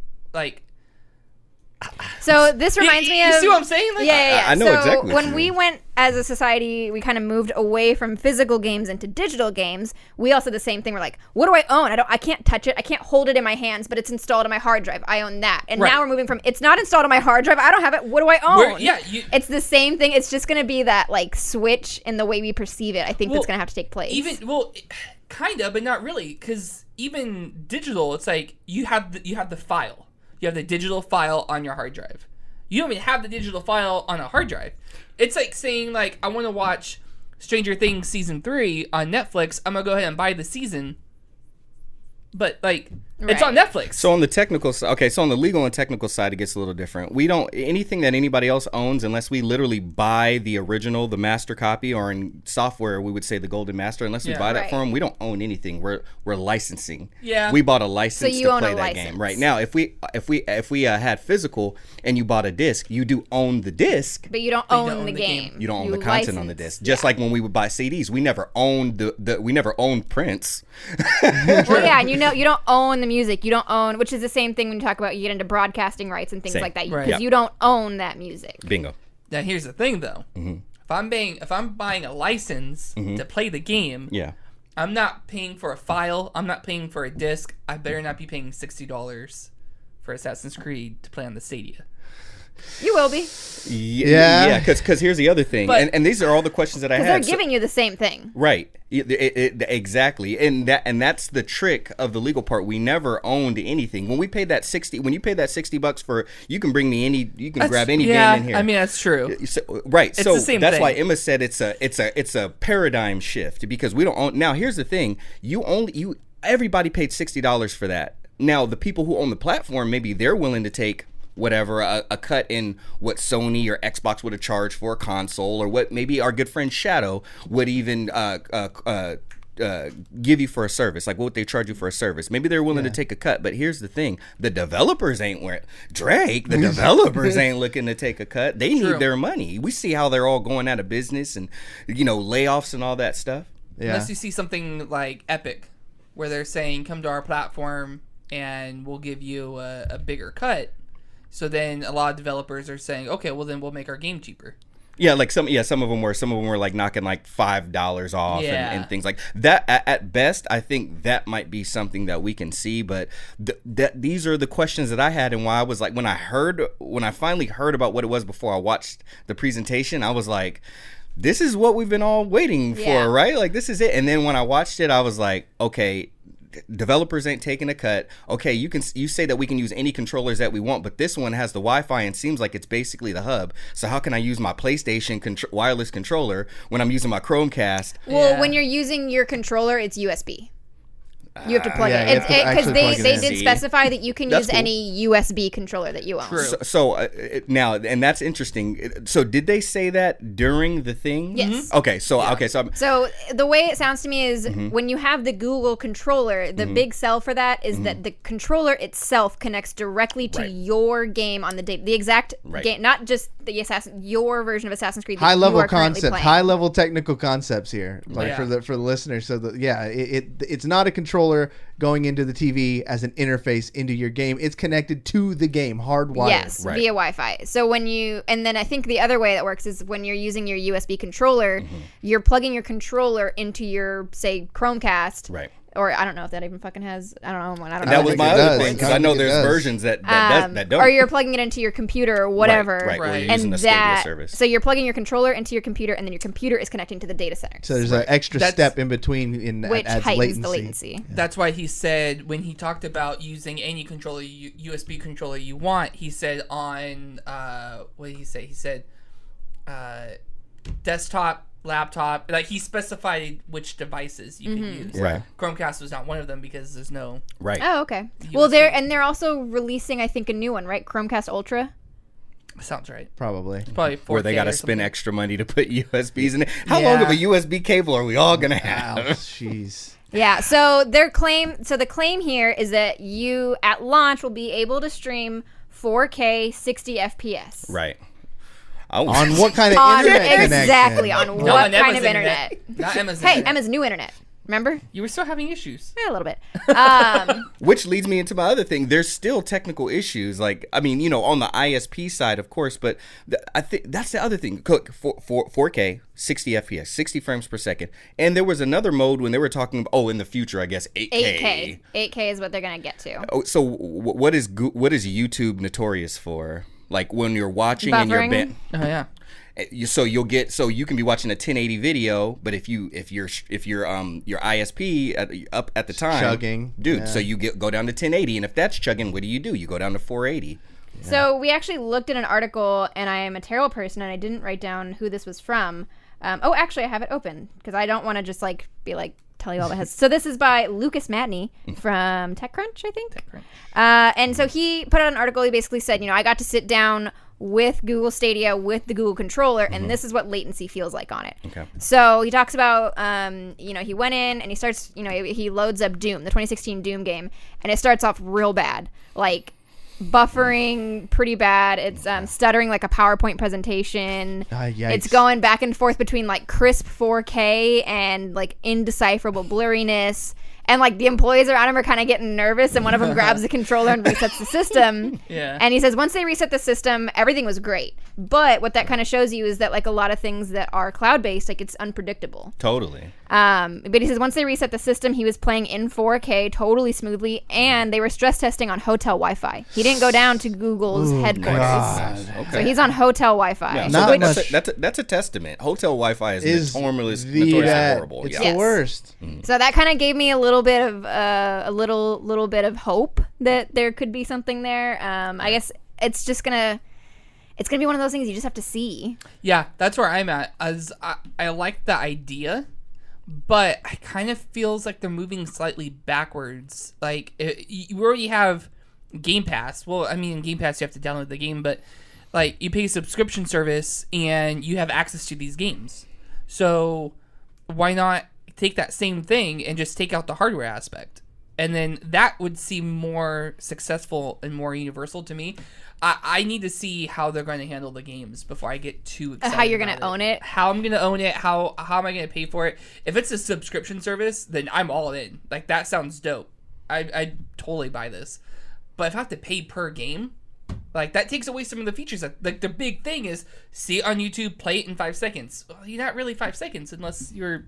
So this reminds me of... You see what I'm saying? Like, yeah. I know so exactly what when you we mean. went as a society, we kind of moved away from physical games into digital games. We also did the same thing. We're like, what do I own? I can't touch it. I can't hold it in my hands, but it's installed on my hard drive. I own that. And now we're moving from, it's not installed on my hard drive. I don't have it. What do I own? It's the same thing. It's just going to be that switch in the way we perceive it. I think that's going to have to take place. Kind of, but not really, because even digital, it's like you have the file. You have the digital file on your hard drive. You don't even have the digital file on a hard drive. It's like saying, I want to watch Stranger Things Season 3 on Netflix. I'm going to go ahead and buy the season. But, it's on Netflix. So on the technical side, so on the legal and technical side, it gets a little different. We don't, anything that anybody else owns, unless we literally buy the original, the master copy, or in software, we would say the golden master, unless we buy that for them, we don't own anything. We're licensing. Yeah. We bought a license you to own play a that license. game. Right now, if we had physical and you bought a disc, you do own the disc. But you don't own the game. You don't own the content on the disc. Just like when we would buy CDs, we never owned we never owned prints. Well, yeah, and you don't own the music. You don't own, which is the same thing when you talk about you get into broadcasting rights and things like that, because you don't own that music. Bingo. Now here's the thing, though. Mm-hmm. If I'm buying a license to play the game, I'm not paying for a file. I'm not paying for a disc. I better not be paying $60 for Assassin's Creed to play on the Stadia. You will be. Yeah. Because here's the other thing, and these are all the questions that I had. Because they're giving you the same thing. Right. Exactly. And that's the trick of the legal part. We never owned anything. When you paid that $60 for, you can bring me you can grab any game in here. I mean, that's true. Right. It's so the same that's thing. why Emma said it's a paradigm shift, because we don't own. Now here's the thing. Everybody paid $60 for that. Now the people who own the platform, maybe they're willing to take whatever, a cut in what Sony or Xbox would have charged for a console, or what maybe our good friend Shadow would even give you for a service, like what they charge you for a service. Maybe they're willing to take a cut, but here's the thing: the developers ain't The developers ain't looking to take a cut. They need their money. We see how they're all going out of business, and layoffs and all that stuff. Unless you see something like Epic, where they're saying, "Come to our platform." and we'll give you a bigger cut. So then a lot of developers are saying, okay, well then we'll make our game cheaper. Yeah, like some of them were like knocking like $5 off and things like that. At best, I think that might be something that we can see. But these are the questions that I had, and why I was like, when I finally heard about what it was before I watched the presentation, I was like, this is what we've been all waiting for, right? Like, this is it. And then when I watched it, I was like, okay, developers ain't taking a cut. Okay, you say that we can use any controllers that we want, but this one has the Wi-Fi and seems like it's basically the hub. So how can I use my PlayStation wireless controller when I'm using my Chromecast? Well, when you're using your controller, it's USB. You have to plug it because they did specify that you can use cool. any USB controller that you own. True. So now, and that's interesting. So did they say that during the thing? Yes. Okay. So So the way it sounds to me is when you have the Google controller, the big sell for that is that the controller itself connects directly to your game on the exact game, not just your version of Assassin's Creed. High level concept, high level technical concepts here, like for the listeners. So it's not a controller going into the TV as an interface into your game. It's connected to the game, hardwired. Yes, via Wi-Fi. So and then I think the other way that works is when you're using your USB controller, you're plugging your controller into your, say, Chromecast. Right. Or I don't know if that even fucking has. I don't know. That was my other thing, because I know there's versions that don't. Or you're plugging it into your computer or whatever. Right. You're And using the Stadia service. So you're plugging your controller into your computer, and then your computer is connecting to the data center. So there's an extra step in between which heightens the latency. Yeah. That's why he said when he talked about using any controller, USB controller you want, he said on what did he say? He said desktop, laptop, like he specified which devices you can use. Right. Chromecast was not one of them because there's no. Right. Oh, okay. USB. Well, they're also releasing, I think, a new one, right? Chromecast Ultra. Sounds right. Probably. Probably 4K where they got to or spend something. extra money to put USBs in it. How long of a USB cable are we all gonna have? Jeez. Yeah, so the claim here is that you at launch will be able to stream 4K 60 FPS. Right. On what kind of internet connection? Exactly, on No, what on kind Emma's of internet? Not Emma's Hey, internet. Emma's new internet. Remember? You were still having issues. A little bit. Which leads me into my other thing. There's still technical issues. Like, I mean, on the ISP side, of course, but I think that's the other thing. 4K, 60 FPS, 60 frames per second. And there was another mode when they were talking about, in the future, I guess, 8K. 8K is what they're going to get to. Oh, so what is YouTube notorious for? Like when you're watching and you're Oh yeah. So you can be watching a 1080 video, but if your ISP up at the time chugging, dude, so you go down to 1080, and if that's chugging, what do? You go down to 480. Yeah. So we actually looked at an article, and I am a terrible person, and I didn't write down who this was from. Actually, I have it open because I don't want to just be like tell you all that. So this is by Lucas Matney from TechCrunch, I think. TechCrunch. And so he put out an article. He basically said, I got to sit down with Google Stadia with the Google controller, and this is what latency feels like on it. Okay. So he talks about, he went in and he starts, he loads up Doom, the 2016 Doom game, and it starts off real bad, like buffering pretty bad. It's stuttering like a PowerPoint presentation. It's going back and forth between like crisp 4K and like indecipherable blurriness. And like the employees around him are kind of getting nervous, and one of them grabs the controller and resets the system. Yeah. And he says once they reset the system, everything was great. But what that kind of shows you is that like a lot of things that are cloud-based, like it's unpredictable. Totally. But he says once they reset the system, he was playing in 4K totally smoothly, and they were stress testing on hotel Wi-Fi. He didn't go down to Google's headquarters. God. Okay. So he's on hotel Wi-Fi. Yeah, so that's a testament. Hotel Wi-Fi is notoriously horrible. It's Yeah. the worst. So that kind of gave me a little bit of a little bit of hope that there could be something there. I guess it's gonna be one of those things you just have to see. Yeah, that's where I'm at. As I like the idea, but I kind of feels like they're moving slightly backwards. Like you already have Game Pass. Well, I mean, in Game Pass you have to download the game, but like you pay a subscription service and you have access to these games. So why not take that same thing and just take out the hardware aspect? And then that would seem more successful and more universal to me. I need to see how they're going to handle the games before I get too excited. How you're going to own it? How I'm going to own it. How am I going to pay for it? If it's a subscription service, then I'm all in. Like, that sounds dope. I totally buy this. But if I have to pay per game, like that takes away some of the features. Like the big thing is see it on YouTube, play it in 5 seconds. Well, you're not really 5 seconds unless you're,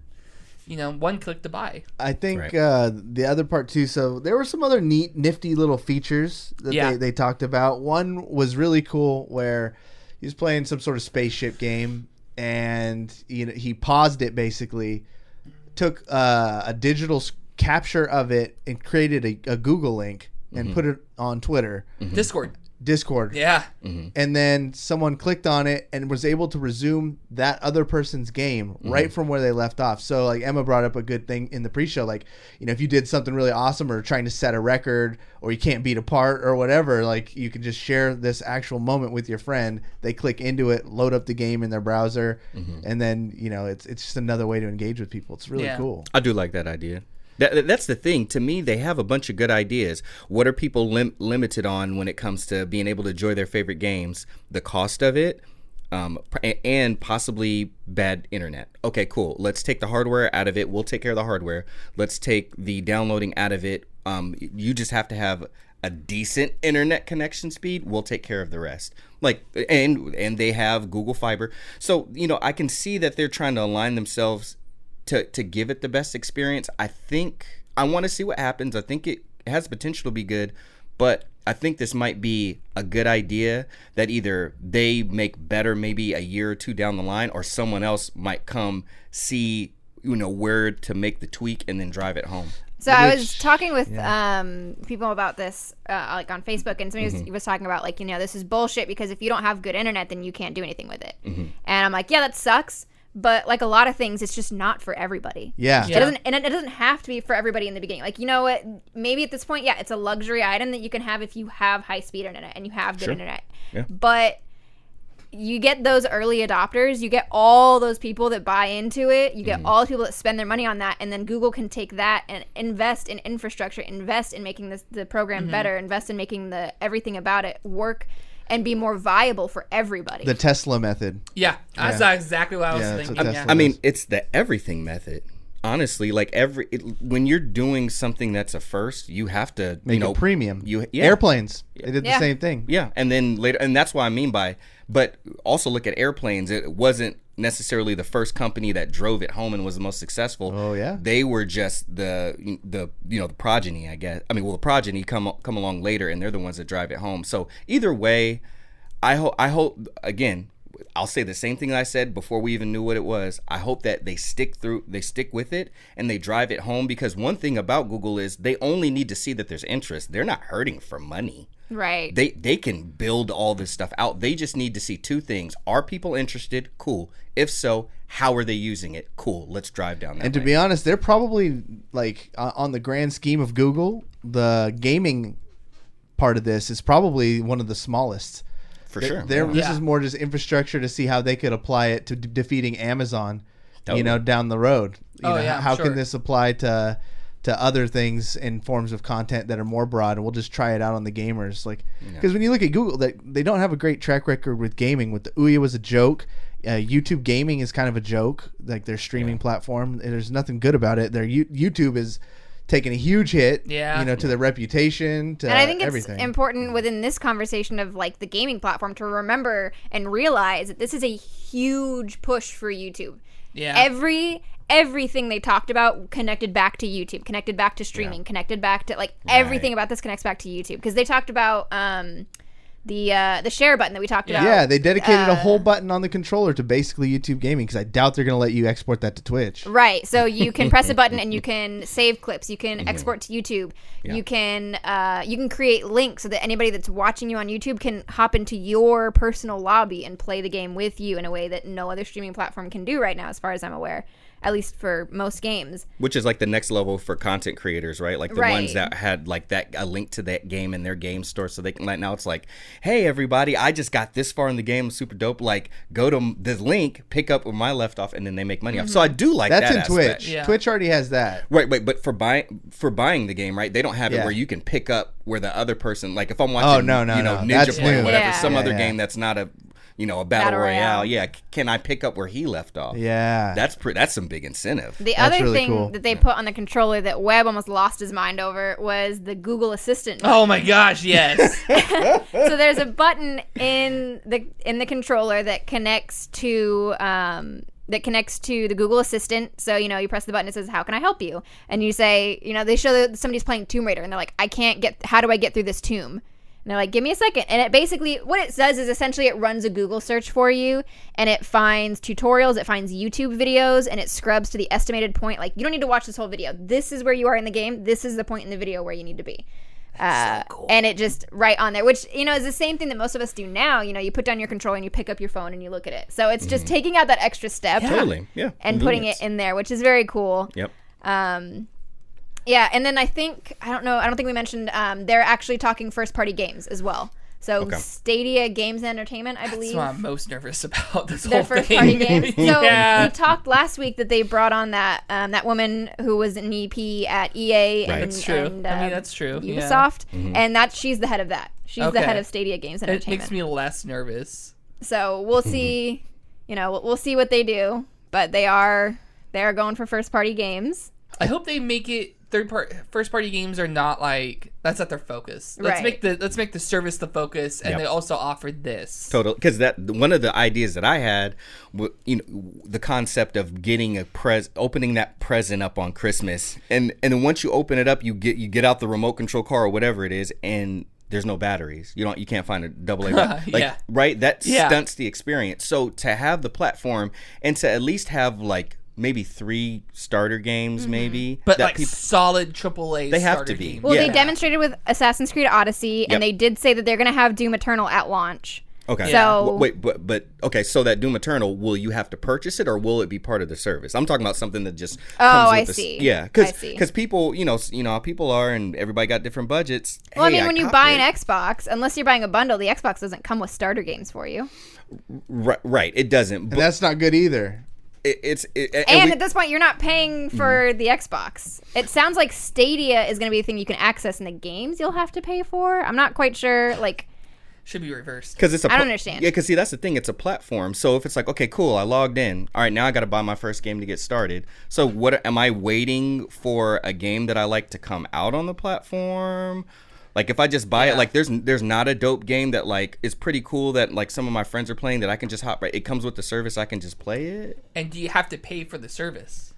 one click to buy. I think the other part too. So there were some other nifty little features that they talked about. One was really cool where he was playing some sort of spaceship game, and he paused it basically, took a digital capture of it, and created a Google link and put it on Twitter. Discord. Yeah. And then someone clicked on it and was able to resume that other person's game right from where they left off. So like Emma brought up a good thing in the pre-show, like, if you did something really awesome or trying to set a record or you can't beat a part or whatever, like you can just share this actual moment with your friend. They click into it, load up the game in their browser, and then, it's just another way to engage with people. It's really cool. I do like that idea. That's the thing. To me, they have a bunch of good ideas. What are people limited on when it comes to being able to enjoy their favorite games? The cost of it, and possibly bad internet. Okay, cool. Let's take the hardware out of it. We'll take care of the hardware. Let's take the downloading out of it. You just have to have a decent internet connection speed. We'll take care of the rest. Like, and they have Google Fiber. So, I can see that they're trying to align themselves to give it the best experience. I think I want to see what happens. I think it has potential to be good, but I think this might be a good idea that either they make better maybe a year or two down the line, or someone else might come see where to make the tweak and then drive it home. So I was talking with people about this, like on Facebook, and somebody was talking about like, this is bullshit because if you don't have good internet, then you can't do anything with it. And I'm like, yeah, that sucks. But like a lot of things, it's just not for everybody. Yeah. It doesn't have to be for everybody in the beginning. Like, what? Maybe at this point, it's a luxury item that you can have if you have high-speed internet and you have good internet. Yeah. But you get those early adopters. You get all those people that buy into it. You get all the people that spend their money on that. And then Google can take that and invest in infrastructure, invest in making the program better, invest in making everything about it work and be more viable for everybody. The Tesla method. Yeah, that's exactly what I was thinking. Yeah. I mean, it's the everything method. Honestly, like when you're doing something that's a first, you have to make it premium. Airplanes, they did the same thing. Yeah, and then later, and that's what I mean by. But also look at airplanes. It wasn't necessarily the first company that drove it home and was the most successful. Oh yeah, they were just the progeny, I guess. I mean, the progeny come along later, and they're the ones that drive it home. So either way, I hope again. I'll say the same thing I said before we even knew what it was. I hope that they stick with it, and they drive it home, because one thing about Google is they only need to see that there's interest. They're not hurting for money. Right. They can build all this stuff out. They just need to see two things. Are people interested? Cool. If so, how are they using it? Cool. Let's drive down that And to be honest, they're probably, like, on the grand scheme of Google, the gaming part of this is probably one of the smallest. For sure. This is more just infrastructure to see how they could apply it to defeating Amazon, down the road. How can this apply to other things in forms of content that are more broad, and we'll just try it out on the gamers. Like, because when you look at Google, they don't have a great track record with gaming. With the Ouya was a joke. YouTube gaming is kind of a joke. Like their streaming platform, there's nothing good about it. Their YouTube is taking a huge hit, to their reputation, to everything. And I think it's important within this conversation of like the gaming platform to remember and realize that this is a huge push for YouTube. Yeah. Everything they talked about connected back to YouTube, connected back to streaming, connected back to everything about this connects back to YouTube, because they talked about the share button that we talked about. Yeah, they dedicated a whole button on the controller to basically YouTube gaming, because I doubt they're going to let you export that to Twitch. Right. So you can press a button and you can save clips. You can export to YouTube. Yeah. You can create links so that anybody that's watching you on YouTube can hop into your personal lobby and play the game with you in a way that no other streaming platform can do right now, as far as I'm aware. At least for most games. Which is like the next level for content creators, right? Like the ones that had like a link to that game in their game store, so they can now it's like, hey everybody, I just got this far in the game, super dope. Like go to this link, pick up where I left off, and then they make money off. So I do like that's that. In Twitch. Yeah. Twitch already has that. Right, but for buying the game, right? They don't have it where you can pick up where the other person, like if I'm watching, Ninja play or whatever, some other game that's not a a battle Battle royale. Royale. Yeah, can I pick up where he left off? Yeah. That's some big incentive. The That's other really thing cool. that they put on the controller that Webb almost lost his mind over was the Google Assistant. Oh my gosh, yes. So there's a button in the controller that connects to the Google Assistant. So, you press the button, it says, how can I help you? And you say, they show that somebody's playing Tomb Raider and they're like, how do I get through this tomb? And they're like, give me a second. And it basically, what it does is essentially it runs a Google search for you and it finds tutorials, it finds YouTube videos, and it scrubs to the estimated point. Like, you don't need to watch this whole video. This is where you are in the game. This is the point in the video where you need to be. So cool. And it just right on there, which, is the same thing that most of us do now. You put down your controller and you pick up your phone and you look at it. So it's just taking out that extra step. Totally. Yeah. And putting it in there, which is very cool. Yep. Yeah, and then I don't think we mentioned they're actually talking first-party games as well. So Stadia Games and Entertainment, I believe. That's what I'm most nervous about this Their whole thing. first-party games. So Yeah. we talked last week that they brought on that woman who was an EP at EA and, That's true. and That's true. Yeah. Ubisoft, and she's the head of that. She's the head of Stadia Games and It Entertainment. makes me less nervous. So we'll see. We'll see what they do, but they are going for first-party games. I hope they make it first party games are not like that's not their focus. Let's Right. make the service the focus, and they also offer this. Total, because that one of the ideas that I had, the concept of getting opening that present up on Christmas, and then once you open it up, you get out the remote control car or whatever it is, and there's no batteries. You can't find a AA. Yeah. Right. That stunts the experience. So to have the platform and to at least have like maybe 3 starter games, maybe, But that like solid AAA They have starter to be. games. Well, Yeah. they demonstrated with Assassin's Creed Odyssey, and they did say that they're going to have Doom Eternal at launch. Okay. So Wait, but okay. So that Doom Eternal, will you have to purchase it, or will it be part of the service? I'm talking about something that just comes with I the, see. Yeah, I see. because people, how people are, and everybody got different budgets. Well, Hey, when you copy buy it. an Xbox, unless you're buying a bundle, the Xbox doesn't come with starter games for you. Right, it doesn't. And But that's not good either. And at this point, you're not paying for the Xbox. It sounds like Stadia is going to be the thing you can access, and the games you'll have to pay for. I'm not quite sure. Should be reversed. because I don't understand. Yeah, because see, that's the thing. It's a platform. So if it's like, okay, cool, I logged in. All right, now I got to buy my first game to get started. So what am I waiting for a game that I like to come out on the platform? Like if I just buy it, like there's not a dope game that like is pretty cool that like some of my friends are playing that I can just hop right. It comes with the service. I can just play it. And do you have to pay for the service?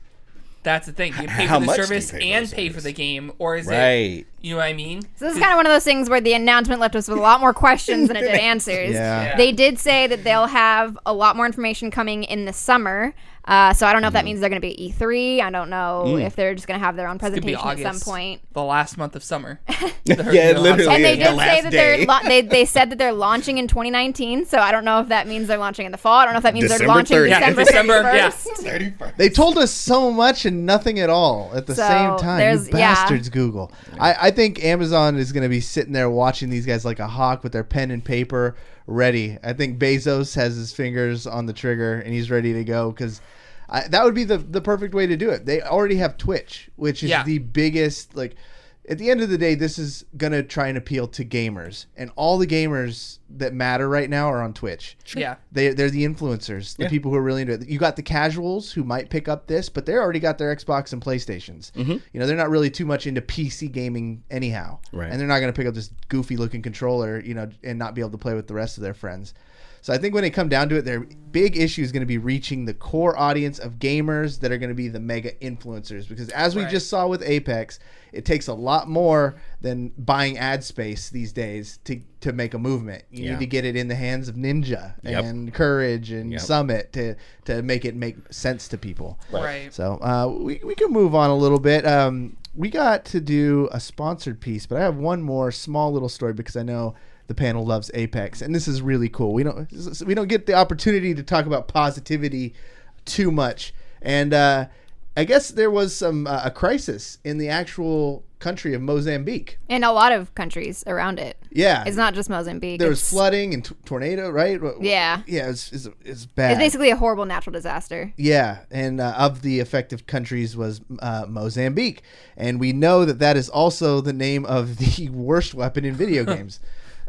That's the thing. You pay How for the much do you service pay for and the pay for service? the game, or is Right. it? You know what I mean? So this is kind of one of those things where the announcement left us with a lot more questions than it did answers. Yeah. They did say that they'll have a lot more information coming in the summer. So I don't know if that means they're going to be at E3. I don't know if they're just going to have their own Could be presentation at some August, point. the last month of summer. Yeah, literally. And they the did say last that day. they said that they're launching in 2019. So I don't know if that means they're launching in the fall. I don't know if that means they're December launching 30th. Yeah, December December, 31st. They told us so much and nothing at all at the So, same time. You there's- yeah. bastards, Google. I think Amazon is going to be sitting there watching these guys like a hawk with their pen and paper ready. I think Bezos has his fingers on the trigger and he's ready to go because that would be the perfect way to do it. They already have Twitch, which is the biggest, like, at the end of the day, this is going to try and appeal to gamers. And all the gamers that matter right now are on Twitch. Yeah. They're the influencers, the people who are really into it. You got the casuals who might pick up this, but they already got their Xbox and PlayStations. They're not really too much into PC gaming anyhow. Right. And there not going to pick up this goofy looking controller, and not be able to play with the rest of their friends. So I think when it come down to it, their big issue is going to be reaching the core audience of gamers that are going to be the mega influencers. Because as we just saw with Apex, it takes a lot more than buying ad space these days to make a movement. You need to get it in the hands of Ninja and Courage and Summit to make it make sense to people. Right. So we can move on a little bit. We got to do a sponsored piece, but I have one more small little story because I know the panel loves Apex, and this is really cool. We don't get the opportunity to talk about positivity too much, and I guess there was some a crisis in the actual country of Mozambique. In a lot of countries around it. Yeah, It's not just Mozambique. there was flooding and tornado, right? Yeah. Yeah, it's bad. It's basically a horrible natural disaster. Yeah, and of the affected countries was Mozambique, and we know that is also the name of the worst weapon in video games.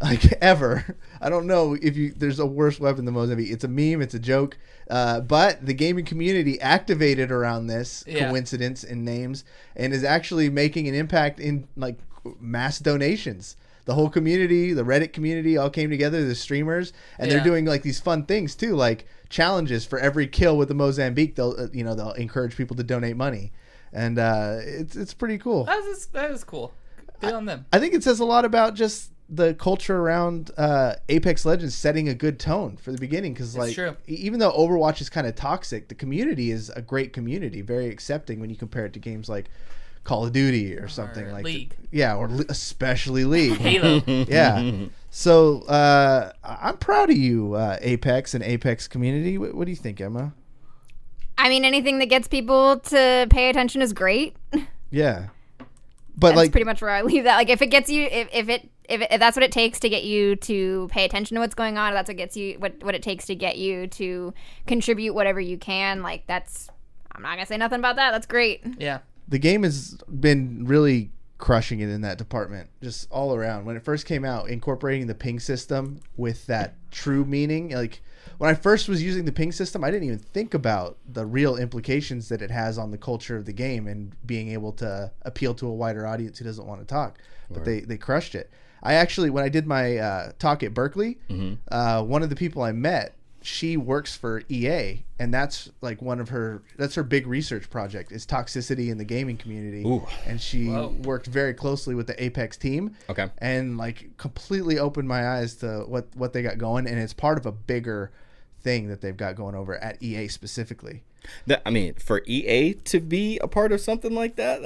like ever. I don't know if there's a worse weapon than Mozambique. It's a meme. It's a joke. But the gaming community activated around this coincidence in names and is actually making an impact in like mass donations. The whole community, the Reddit community, all came together. The streamers, and they're doing like these fun things too, like challenges for every kill with the Mozambique. They'll they'll encourage people to donate money, and it's pretty cool. That is cool. Good on them. I think it says a lot about just the culture around Apex Legends setting a good tone for the beginning, because like even though Overwatch is kind of toxic, the community is a great community, very accepting when you compare it to games like Call of Duty or something or like League. Especially League. Halo. Yeah. So I'm proud of you, Apex and Apex community. What do you think, Emma? I mean, anything that gets people to pay attention is great. Yeah. But that's like pretty much where I leave that. Like if it gets you, if that's what it takes to get you to pay attention to what's going on, or that's what gets you what it takes to get you to contribute whatever you can. Like I'm not gonna say nothing about that. That's great. Yeah. The game has been really crushing it in that department, just all around. When it first came out, incorporating the ping system with that true meaning, like when I first was using the ping system, I didn't even think about the real implications that it has on the culture of the game and being able to appeal to a wider audience who doesn't want to talk. But they crushed it. I actually, when I did my talk at Berkeley, one of the people I met, she works for EA, and that's like that's her big research project is toxicity in the gaming community. Ooh. And she worked very closely with the Apex team. Okay. And like completely opened my eyes to what they got going, and it's part of a bigger thing that they've got going over at EA specifically. I mean, for EA to be a part of something like that,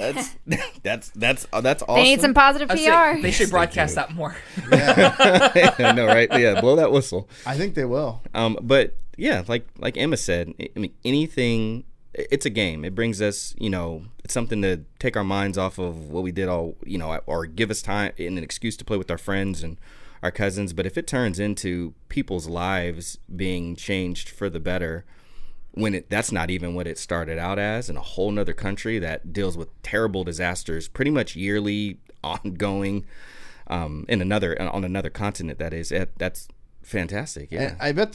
that's awesome. They need some positive PR. They should broadcast that more. I know, right? Yeah, blow that whistle. I think they will. But yeah, like Emma said, I mean, anything. It's a game. It brings us, it's something to take our minds off of what we did all, or give us time and an excuse to play with our friends and our cousins. But if it turns into people's lives being changed for the better, when that's not even what it started out as, in a whole nother country that deals with terrible disasters pretty much yearly, ongoing, on another continent, that's fantastic. Yeah. And I bet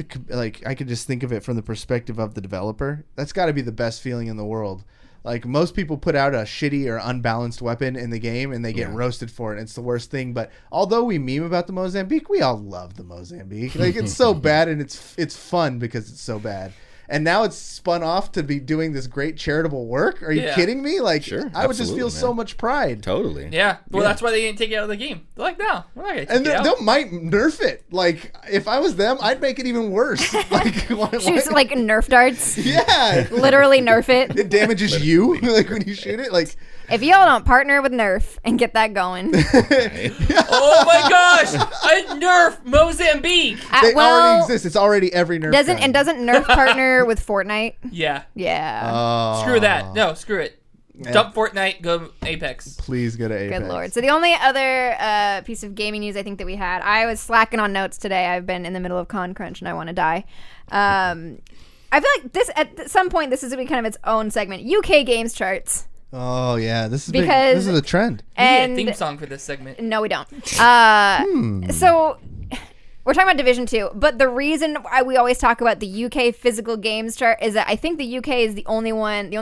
I could just think of it from the perspective of the developer. That's got to be the best feeling in the world. Like most people put out a shitty or unbalanced weapon in the game and they get roasted for it. And it's the worst thing. But although we meme about the Mozambique, we all love the Mozambique. Like it's so bad, and it's fun because it's so bad. And now it's spun off to be doing this great charitable work. Are you kidding me? Like, sure, I would just feel so much pride. Totally. Yeah. Well, that's why they didn't take it out of the game. They're like, no, we're not going to take it out. And they might nerf it. Like, if I was them, I'd make it even worse. Like, Shoots like Nerf darts. Yeah. Literally nerf it. It damages you, like, when you shoot it. Like, if y'all don't partner with Nerf and get that going. Oh my gosh! A Nerf Mozambique! They already exist. It's already every Nerf gun. And doesn't Nerf partner with Fortnite? Yeah. Yeah. Screw that. No, screw it. Dump Fortnite, go Apex. Please go to Apex. Good Lord. So the only other piece of gaming news I think that we had, I was slacking on notes today. I've been in the middle of Con Crunch and I want to die. I feel like at some point this is going to be kind of its own segment. UK games charts. Oh yeah, this is because this is a trend. And we need a theme song for this segment. No, we don't. So we're talking about Division 2, but the reason why we always talk about the UK physical games chart is that I think the UK is the only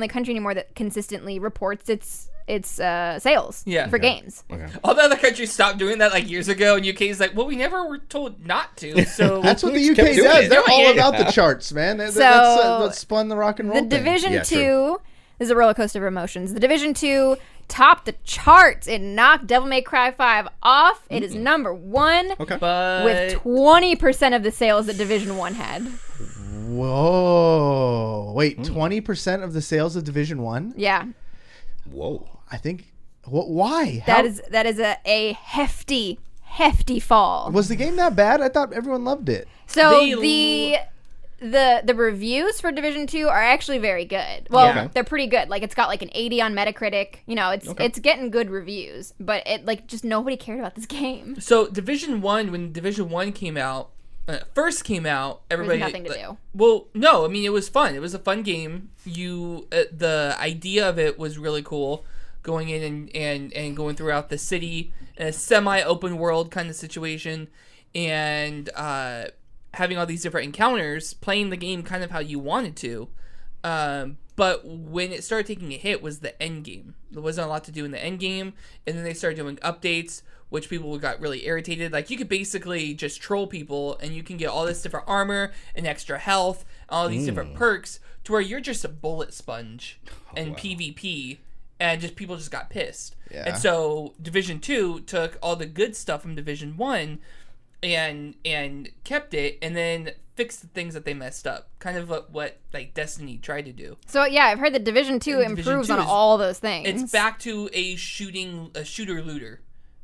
country anymore that consistently reports its sales for games. Okay. All the other countries stopped doing that like years ago, and UK is like, well, we never were told not to. So that's what the UK does. They're all about the charts, man. That's spun the rock and roll. The Division 2. This is a roller coaster of emotions. The Division 2 topped the charts. It knocked Devil May Cry 5 off. It is number 1 with 20% of the sales that Division 1 had. Whoa. Wait, 20% of the sales of Division 1? Yeah. Whoa. I think... why? That is a hefty fall. Was the game that bad? I thought everyone loved it. So the reviews for Division 2 are actually very good. Well, they're pretty good. Like it's got like an 80 on Metacritic. It's getting good reviews, but it just nobody cared about this game. So Division 1, when Division 1 came out, first came out, everybody there was nothing to do. Well, no, I mean it was fun. It was a fun game. The idea of it was really cool, going in and going throughout the city in a semi-open world kind of situation, and having all these different encounters, playing the game kind of how you wanted to. But when it started taking a hit was the end game. There wasn't a lot to do in the end game, and then they started doing updates, which people got really irritated. Like, you could basically just troll people, and you can get all this different armor and extra health, all these different perks, to where you're just a bullet sponge in PvP, and just people just got pissed. Yeah. And so Division 2 took all the good stuff from Division 1 and kept it, and then fixed the things that they messed up. Kind of what like Destiny tried to do. So yeah, I've heard that Division 2 improves on all those things. It's back to a shooter looter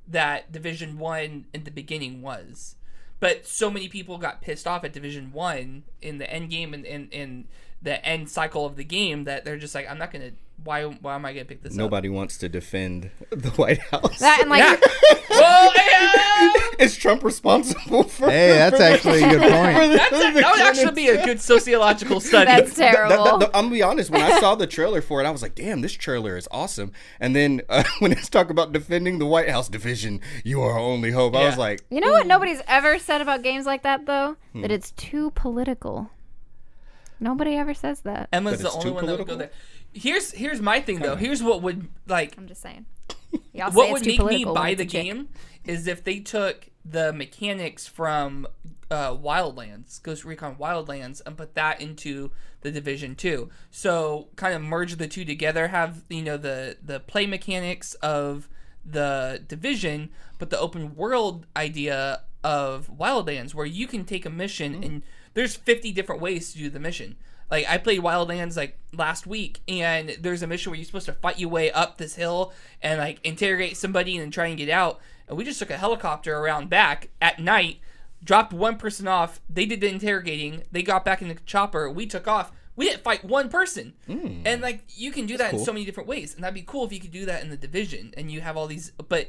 that Division 1 in the beginning was. But so many people got pissed off at Division 1 in the end game and in the end cycle of the game that they're just like, I'm not gonna. Why am I gonna pick this up? Nobody wants to defend the White House. That and like, Well, Is Trump responsible for? Hey, that's actually a good point. that would actually be a good sociological study. that's terrible. I'm gonna be honest. When I saw the trailer for it, I was like, "Damn, this trailer is awesome." And then when it's talk about defending the White House division, you are our only hope. I was like, You know what nobody's ever said about games like that, though? That it's too political. Nobody ever says that. Emma's But the it's only too one that would go political? there. Here's my thing though. Here's what would like I'm just saying. Y'all say what it's would too make me political when buy it's the a chick. game is if they took the mechanics from Wildlands, Ghost Recon Wildlands, and put that into the Division 2. So kind of merge the two together, have the play mechanics of the Division, but the open world idea of Wildlands, where you can take a mission and there's 50 different ways to do the mission. Like, I played Wildlands, like, last week, and there's a mission where you're supposed to fight your way up this hill and, like, interrogate somebody and then try and get out. And we just took a helicopter around back at night, dropped one person off. They did the interrogating. They got back in the chopper. We took off. We didn't fight one person. And, like, you can do that in so many different ways. And that'd be cool if you could do that in the Division. And you have all these... But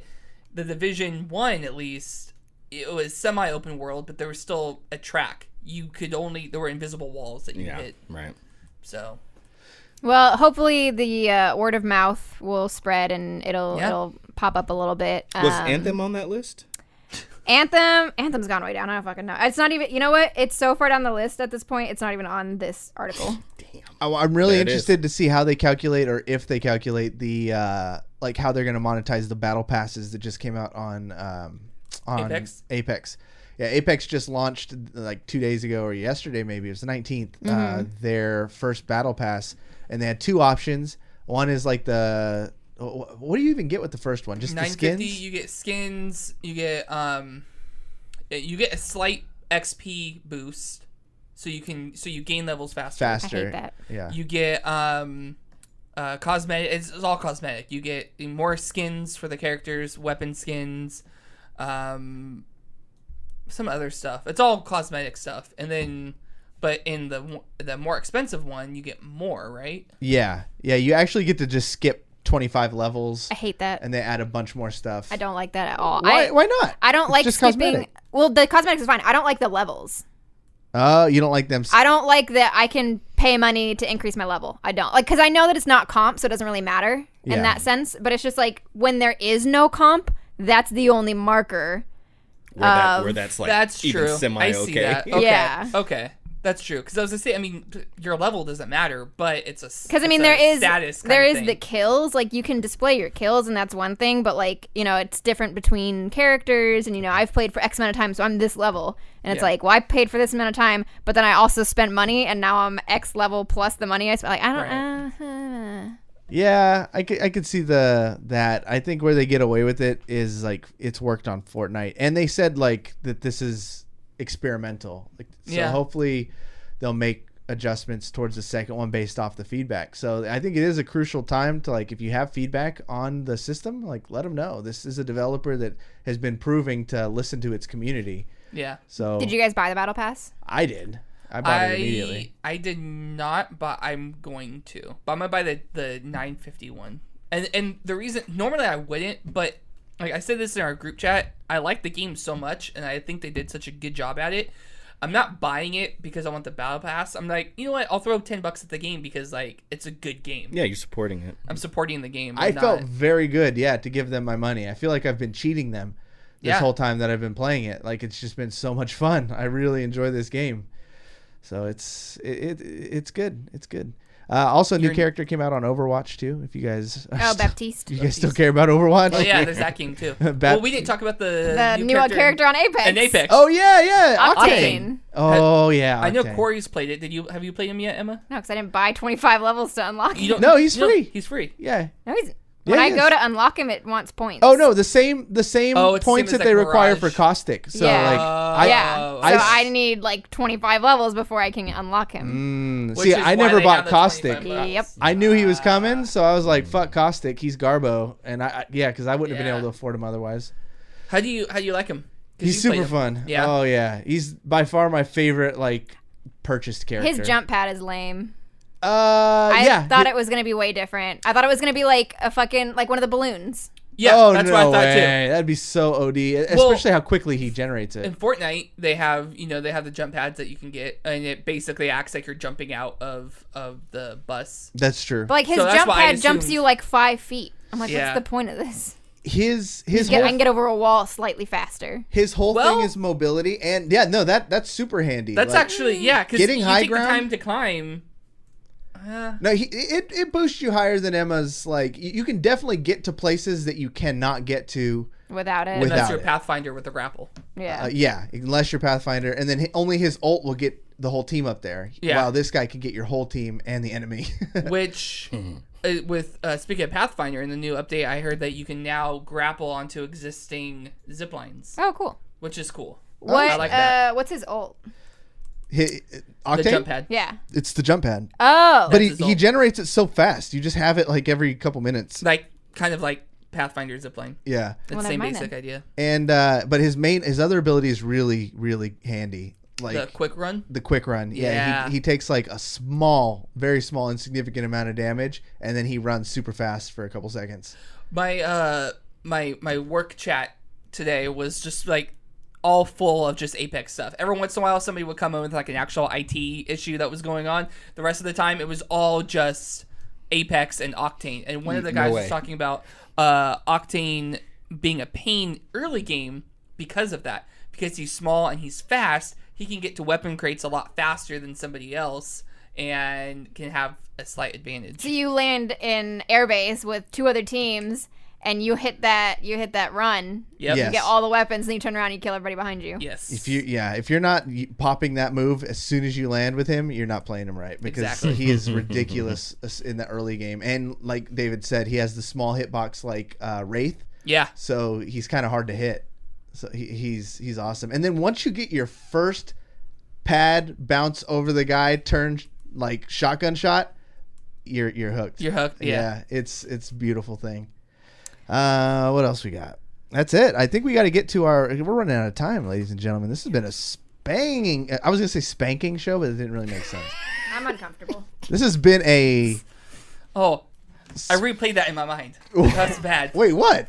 the Division 1, at least, it was semi-open world, but there was still a track. There were invisible walls that you could hit. Right. So, Well, hopefully the word of mouth will spread and it'll pop up a little bit. Was Anthem on that list? Anthem's gone way down. I don't fucking know. It's not even. You know what? It's so far down the list at this point. It's not even on this article. Damn. I'm really There it interested to see how they calculate, or if they calculate the like how they're going to monetize the battle passes that just came out on Apex. Yeah, Apex just launched like 2 days ago or yesterday, maybe it was the 19th. Their first battle pass, and they had two options. One is like what do you even get with the first one? Just the skins? $9.50. You get skins. You get a slight XP boost, so you gain levels faster. I hate that. Yeah. You get cosmetic. It's all cosmetic. You get more skins for the characters, weapon skins, some other stuff. It's all cosmetic stuff, and then. But in the more expensive one, you get more, right? Yeah. You actually get to just skip 25 levels. I hate that. And they add a bunch more stuff. I don't like that at all. Why not? I don't It's like just skipping. cosmetic. Well, the cosmetics is fine. I don't like the levels. Oh, you don't like them? I don't like that I can pay money to increase my level. I don't like, because I know that it's not comp, so it doesn't really matter in that sense. But it's just like when there is no comp, that's the only marker. Where that's like That's even true. semi I see okay. that. Okay. Yeah. Okay. That's true. Because I was gonna say, I mean, your level doesn't matter, but it's a Because I mean, it's a there is status kind there of is thing. the kills. Like you can display your kills, and that's one thing. But like it's different between characters, and I've played for X amount of time, so I'm this level, and it's like, well, I paid for this amount of time, but then I also spent money, and now I'm X level plus the money I spent. Like I don't. Yeah, I could see that. I think where they get away with it is like it's worked on Fortnite, and they said like that this is experimental. So hopefully they'll make adjustments towards the second one based off the feedback. So I think it is a crucial time to like, if you have feedback on the system, like let them know. This is a developer that has been proving to listen to its community. Yeah. So Did you guys buy the battle pass? I did. I bought it immediately. I did not, but I'm going to. But I'm gonna buy the $9.50 one. And the reason, normally I wouldn't, but like I said this in our group chat, I like the game so much, and I think they did such a good job at it. I'm not buying it because I want the battle pass. I'm like, you know what? I'll throw $10 at the game because like it's a good game. Yeah, you're supporting it. I'm supporting the game. I felt very good, to give them my money. I feel like I've been cheating them this whole time that I've been playing it. Like it's just been so much fun. I really enjoy this game. So it's good. It's good. Also, a new character came out on Overwatch too. If you guys, Baptiste. You guys still care about Overwatch? Oh yeah, there's that game too. Well, we didn't talk about the new character on Apex. And Apex. Oh yeah, Octane. Oh yeah, I know Octane. Cory's played it. Have you played him yet, Emma? No, because I didn't buy 25 levels to unlock him. No, he's free. He's free. Yeah. No, when I go to unlock him, it wants points. Oh no, the same it's points same that as they like require Mirage. for Caustic. So I need like 25 levels before I can unlock him. Which is I why never they bought have the Caustic. $25. Yep. I knew he was coming, so I was like, "Fuck Caustic, he's Garbo," and because I wouldn't have been able to afford him otherwise. How do you like him? 'Cause He's you played super him. fun. Yeah. Oh yeah, he's by far my favorite purchased character. His jump pad is lame. I thought it was going to be way different. I thought it was going to be like a fucking, like one of the balloons. Yeah, that's what I thought way. That'd be so OD, especially how quickly he generates it. In Fortnite, they have the jump pads that you can get, and it basically acts like you're jumping out of the bus. That's true. But like his jump pad jumps you like 5 feet. I'm like, what's the point of this? I can get over a wall slightly faster. His whole thing is mobility, and that's super handy. That's actually because getting high take ground. The time to climb. No, it boosts you higher than Emma's. Like you can definitely get to places that you cannot get to without it. Unless you're Pathfinder with the grapple. Yeah. Unless you're Pathfinder, and then only his ult will get the whole team up there. Yeah. While this guy can get your whole team and the enemy. Which, with speaking of Pathfinder in the new update, I heard that you can now grapple onto existing zip lines. Oh, cool. Which is cool. What? I like that. What's his ult? Octane? The jump pad. Yeah. It's the jump pad. Oh. But he generates it so fast. You just have it like every couple minutes. Like kind of like Pathfinder zipline. Yeah. It's the same basic idea. And but his other ability is really, really handy. Like the quick run. The quick run. Yeah. He takes like a very small, insignificant amount of damage, and then he runs super fast for a couple seconds. My my work chat today was just like all full of just Apex stuff. Every once in a while, somebody would come in with like an actual IT issue that was going on. The rest of the time, it was all just Apex and Octane. And one of the guys was talking about Octane being a pain early game because of that. Because he's small and he's fast, he can get to weapon crates a lot faster than somebody else and can have a slight advantage. So you land in airbase with 2 other teams, and you hit that run. Yep. You get all the weapons, and you turn around and you kill everybody behind you. Yes. If you're not popping that move as soon as you land with him, you're not playing him right, because he is ridiculous in the early game. And like David said, he has the small hitbox like Wraith. Yeah. So he's kind of hard to hit. So he's awesome. And then once you get your first pad bounce over the guy, turn like shotgun shot, you're hooked. You're hooked. Yeah. It's a beautiful thing. What else we got? That's it. I think we got to get to we're running out of time, ladies and gentlemen. This has been a spanking. I was going to say spanking show, but it didn't really make sense. I'm uncomfortable. This has been a... Oh, I replayed that in my mind. That's bad. Wait, what?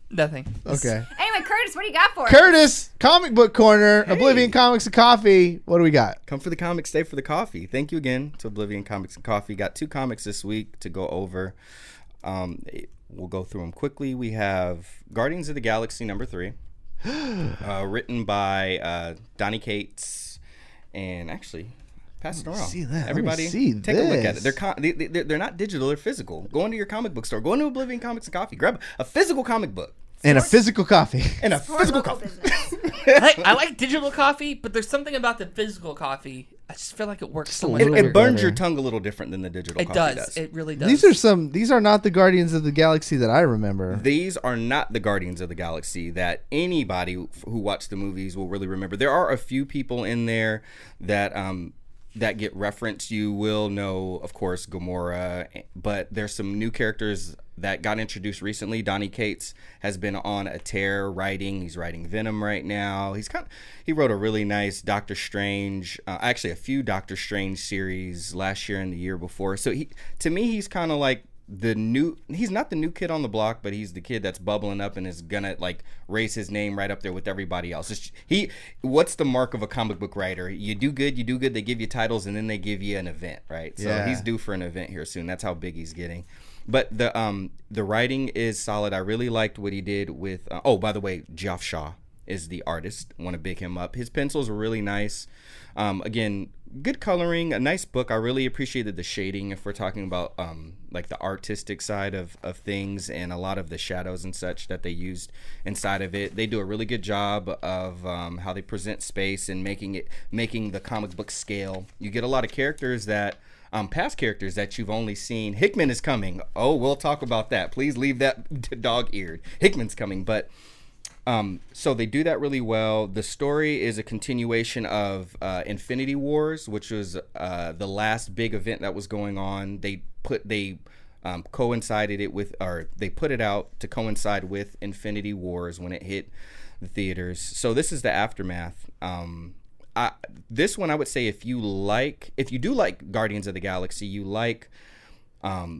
Nothing. Okay. Anyway, Curtis, what do you got for us? Curtis, Comic Book Corner, Oblivion Comics and Coffee. What do we got? Come for the comics, stay for the coffee. Thank you again to Oblivion Comics and Coffee. Got 2 comics this week to go over. We'll go through them quickly. We have Guardians of the Galaxy #3, written by Donny Cates, and actually pass it around. See that. Everybody, take a look at it. They're not digital; they're physical. Go into your comic book store. Go into Oblivion Comics and Coffee. Grab a physical comic book And a physical coffee. and a physical coffee. I like digital coffee, but there's something about the physical coffee. I just feel like it works so much It better. burns your tongue a little different than the digital It coffee does. It really does. These are not the Guardians of the Galaxy that I remember. These are not the Guardians of the Galaxy that anybody who watched the movies will really remember. There are a few people in there that that get referenced. You will know, of course, Gamora, but there's some new characters that got introduced recently. Donny Cates has been on a tear writing. He's writing Venom right now. He wrote a really nice Doctor Strange, actually a few Doctor Strange series last year and the year before. So to me, he's kind of like he's not the new kid on the block, but he's the kid that's bubbling up and is gonna like raise his name right up there with everybody else. What's the mark of a comic book writer? You do good, they give you titles, and then they give you an event, right? So he's due for an event here soon. That's how big he's getting. But the writing is solid. I really liked what he did with by the way, Geoff Shaw is the artist. Want to big him up. His pencils were really nice. Again, good coloring, a nice book. I really appreciated the shading, if we're talking about like the artistic side of things, and a lot of the shadows and such that they used inside of it. They do a really good job of how they present space and making the comic book scale. You get a lot of characters that past characters that you've only seen. Hickman is coming. Oh, we'll talk about that. Please leave that dog-eared. Hickman's coming, but so they do that really well. The story is a continuation of Infinity Wars, which was the last big event that was going on. They coincided it with, or they put it out to coincide with Infinity Wars when it hit the theaters. So this is the aftermath. This one, I would say, if you do like Guardians of the Galaxy, you like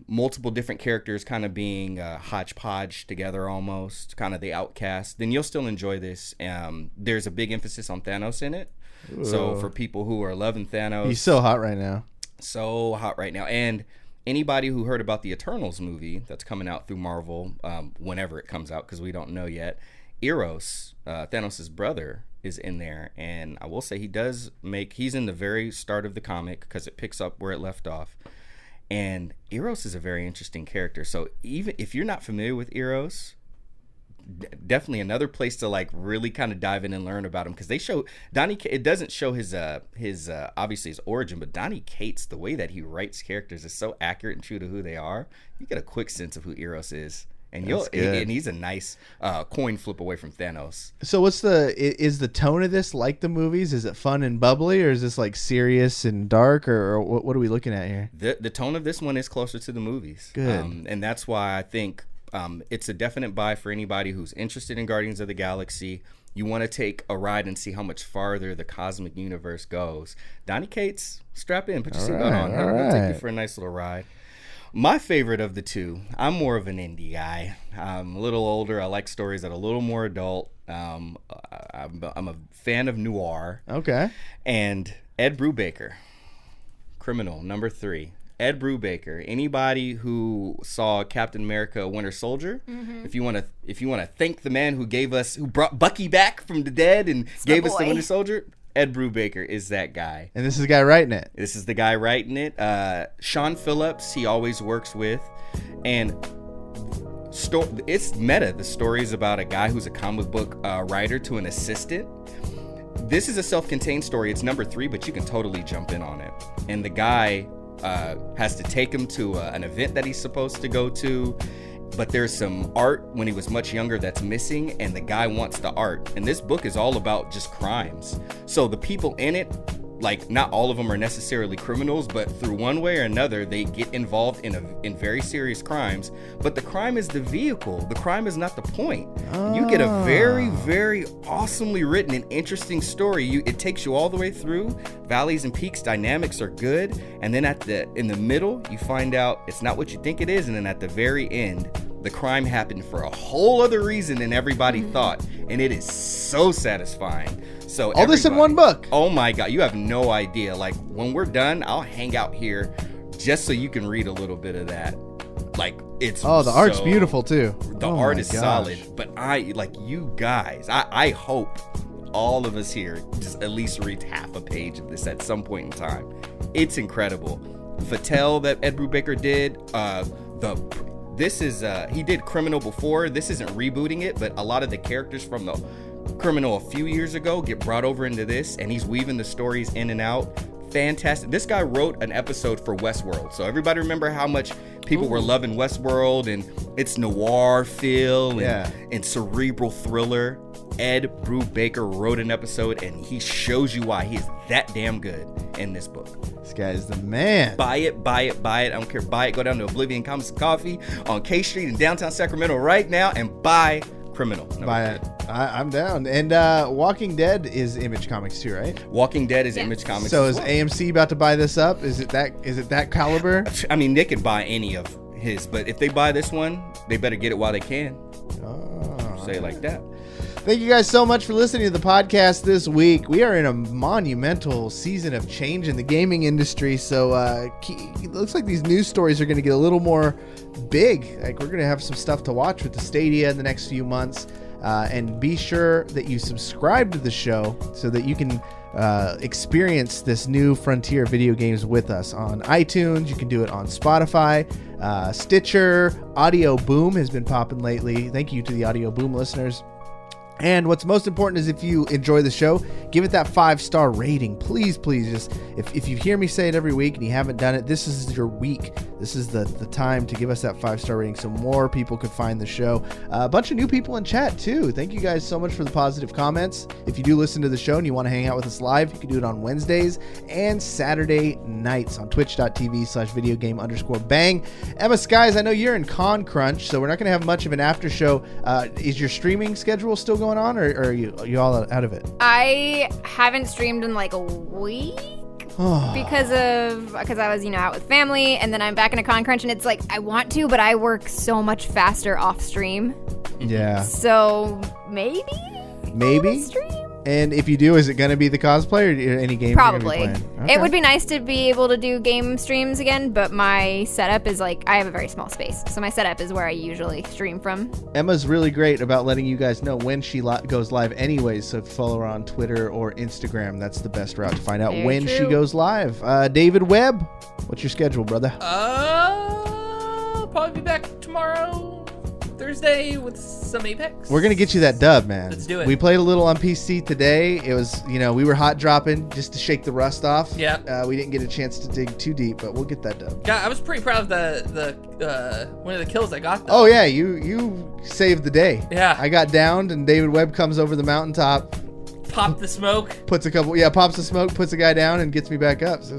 multiple different characters kind of being hodgepodge together almost, kind of the outcast, then you'll still enjoy this. There's a big emphasis on Thanos in it. Ooh. So for people who are loving Thanos, he's so hot right now. And anybody who heard about the Eternals movie that's coming out through Marvel, whenever it comes out, because we don't know yet, Eros, Thanos' brother, is in there. And I will say he's in the very start of the comic because it picks up where it left off. And Eros is a very interesting character. So even if you're not familiar with Eros, definitely another place to like really kind of dive in and learn about him, because they show it doesn't show his obviously his origin, but Donny Cates, the way that he writes characters is so accurate and true to who they are. You get a quick sense of who Eros is. And he's a nice coin flip away from Thanos. So is the tone of this like the movies? Is it fun and bubbly, or is this like serious and dark, or what are we looking at here? The tone of this one is closer to the movies. Good. And that's why I think it's a definite buy for anybody who's interested in Guardians of the Galaxy. You want to take a ride and see how much farther the cosmic universe goes. Donny Cates, strap in, put your seatbelt on. We'll take you for a nice little ride. My favorite of the two, I'm more of an indie guy. I'm a little older. I like stories that are a little more adult. I'm a fan of noir. Okay. And Ed Brubaker, Criminal, number 3. Ed Brubaker. Anybody who saw Captain America: Winter Soldier, if you want to thank the man who brought Bucky back from the dead and gave us the Winter Soldier, Ed Brubaker is that guy. And this is the guy writing it. This is the guy writing it. Sean Phillips, he always works with. And it's meta. The story is about a guy who's a comic book writer to an assistant. This is a self-contained story. It's number 3, but you can totally jump in on it. And the guy has to take him to an event that he's supposed to go to. But there's some art when he was much younger that's missing, and the guy wants the art. And this book is all about just crimes. So the people in it, like, not all of them are necessarily criminals, but through one way or another, they get involved in very serious crimes. But the crime is the vehicle. The crime is not the point. You get a very, very awesomely written and interesting story. It takes you all the way through. Valleys and peaks, dynamics are good. And then in the middle, you find out it's not what you think it is. And then at the very end, the crime happened for a whole other reason than everybody thought. And it is so satisfying. So all this in one book. Oh my God, you have no idea. Like, when we're done, I'll hang out here just so you can read a little bit of that. Like, it's the art's beautiful too. The art is solid. But you guys, I hope all of us here just at least read half a page of this at some point in time. It's incredible. Fattel that Ed Brubaker did, he did Criminal before. This isn't rebooting it, but a lot of the characters from the Criminal a few years ago get brought over into this, and he's weaving the stories in and out. Fantastic. This guy wrote an episode for Westworld. So everybody remember how much people were loving Westworld, and it's noir feel and cerebral thriller. Ed Brubaker wrote an episode, and he shows you why he's that damn good in this book. This guy is the man. Buy it. I don't care. Buy it. Go down to Oblivion Comics and Coffee on K Street in downtown Sacramento right now and buy Criminal. Buy it. I'm down. And Walking Dead is Image Comics too, right? Walking Dead is Image Comics. So is AMC about to buy this up? Is it that caliber? I mean, they could buy any of his. But if they buy this one, they better get it while they can. Say it like that. Thank you guys so much for listening to the podcast this week. We are in a monumental season of change in the gaming industry, so it looks like these news stories are going to get a little more big. Like, we're going to have some stuff to watch with the Stadia in the next few months, and be sure that you subscribe to the show so that you can experience this new frontier of video games with us on iTunes. You can do it on Spotify, Stitcher. Audio Boom has been popping lately. Thank you to the Audio Boom listeners. And what's most important is if you enjoy the show, give it that 5-star rating. Please, just if you hear me say it every week and you haven't done it, this is your week. This is the time to give us that 5-star rating so more people could find the show. A bunch of new people in chat too. Thank you guys so much for the positive comments. If you do listen to the show and you want to hang out with us live, you can do it on Wednesdays and Saturday nights on twitch.tv/videogame_bang. Emma Skies, I know you're in Con Crunch, so we're not going to have much of an after show. Is your streaming schedule still going on, or are you all out of it? I haven't streamed in like a week because I was out with family, and then I'm back in a Con Crunch, and it's like I want to, but I work so much faster off stream. Yeah. So maybe stream. And if you do, is it going to be the cosplay or any games? Probably. You're gonna be playing? Okay. It would be nice to be able to do game streams again, but my setup is like, I have a very small space. So my setup is where I usually stream from. Emma's really great about letting you guys know when she goes live anyways. So if you follow her on Twitter or Instagram, that's the best route to find out when she goes live. David Webb, what's your schedule, brother? Probably be back tomorrow, Thursday, with some Apex. We're going to get you that dub, man. Let's do it. We played a little on PC today. It was, we were hot dropping just to shake the rust off. Yeah. We didn't get a chance to dig too deep, but we'll get that dub. Yeah, I was pretty proud of the one of the kills I got, though. Oh, yeah. You saved the day. Yeah. I got downed, and David Webb comes over the mountaintop. Popped the smoke. Pops the smoke, puts a guy down, and gets me back up. So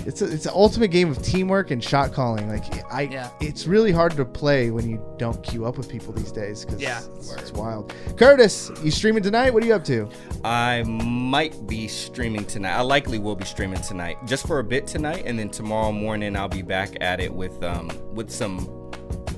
it's an ultimate game of teamwork and shot calling. It's really hard to play when you don't queue up with people these days because it's wild. Curtis, you streaming tonight? What are you up to? I might be streaming tonight. I likely will be streaming tonight, just for a bit tonight, and then tomorrow morning I'll be back at it with some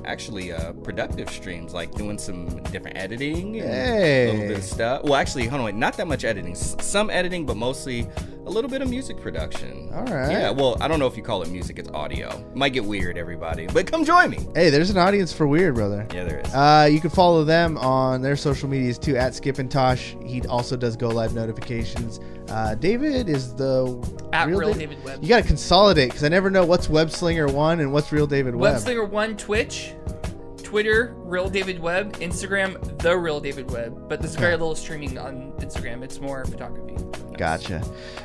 actually productive streams, like doing some different editing and a little bit of stuff. Well, actually, hold on, wait, not that much editing. Some editing, but mostly a little bit of music production. All right. Yeah, well, I don't know if you call it music, it's audio. It might get weird, everybody, but come join me. Hey, there's an audience for weird, brother. Yeah, there is. You can follow them on their social medias too, at Skip and Tosh. He also does go live notifications. David is at Real David Webb. You got to consolidate because I never know what's Webslinger1 and what's Real David Webb. Webslinger1 Twitch, Twitter, Real David Webb, Instagram, The Real David Webb. But there's very little streaming on Instagram. It's more photography. Gotcha.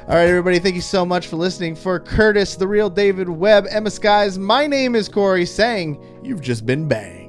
All right, everybody. Thank you so much for listening. For Curtis, The Real David Webb, Emma Skies, my name is Cory, saying you've just been banged.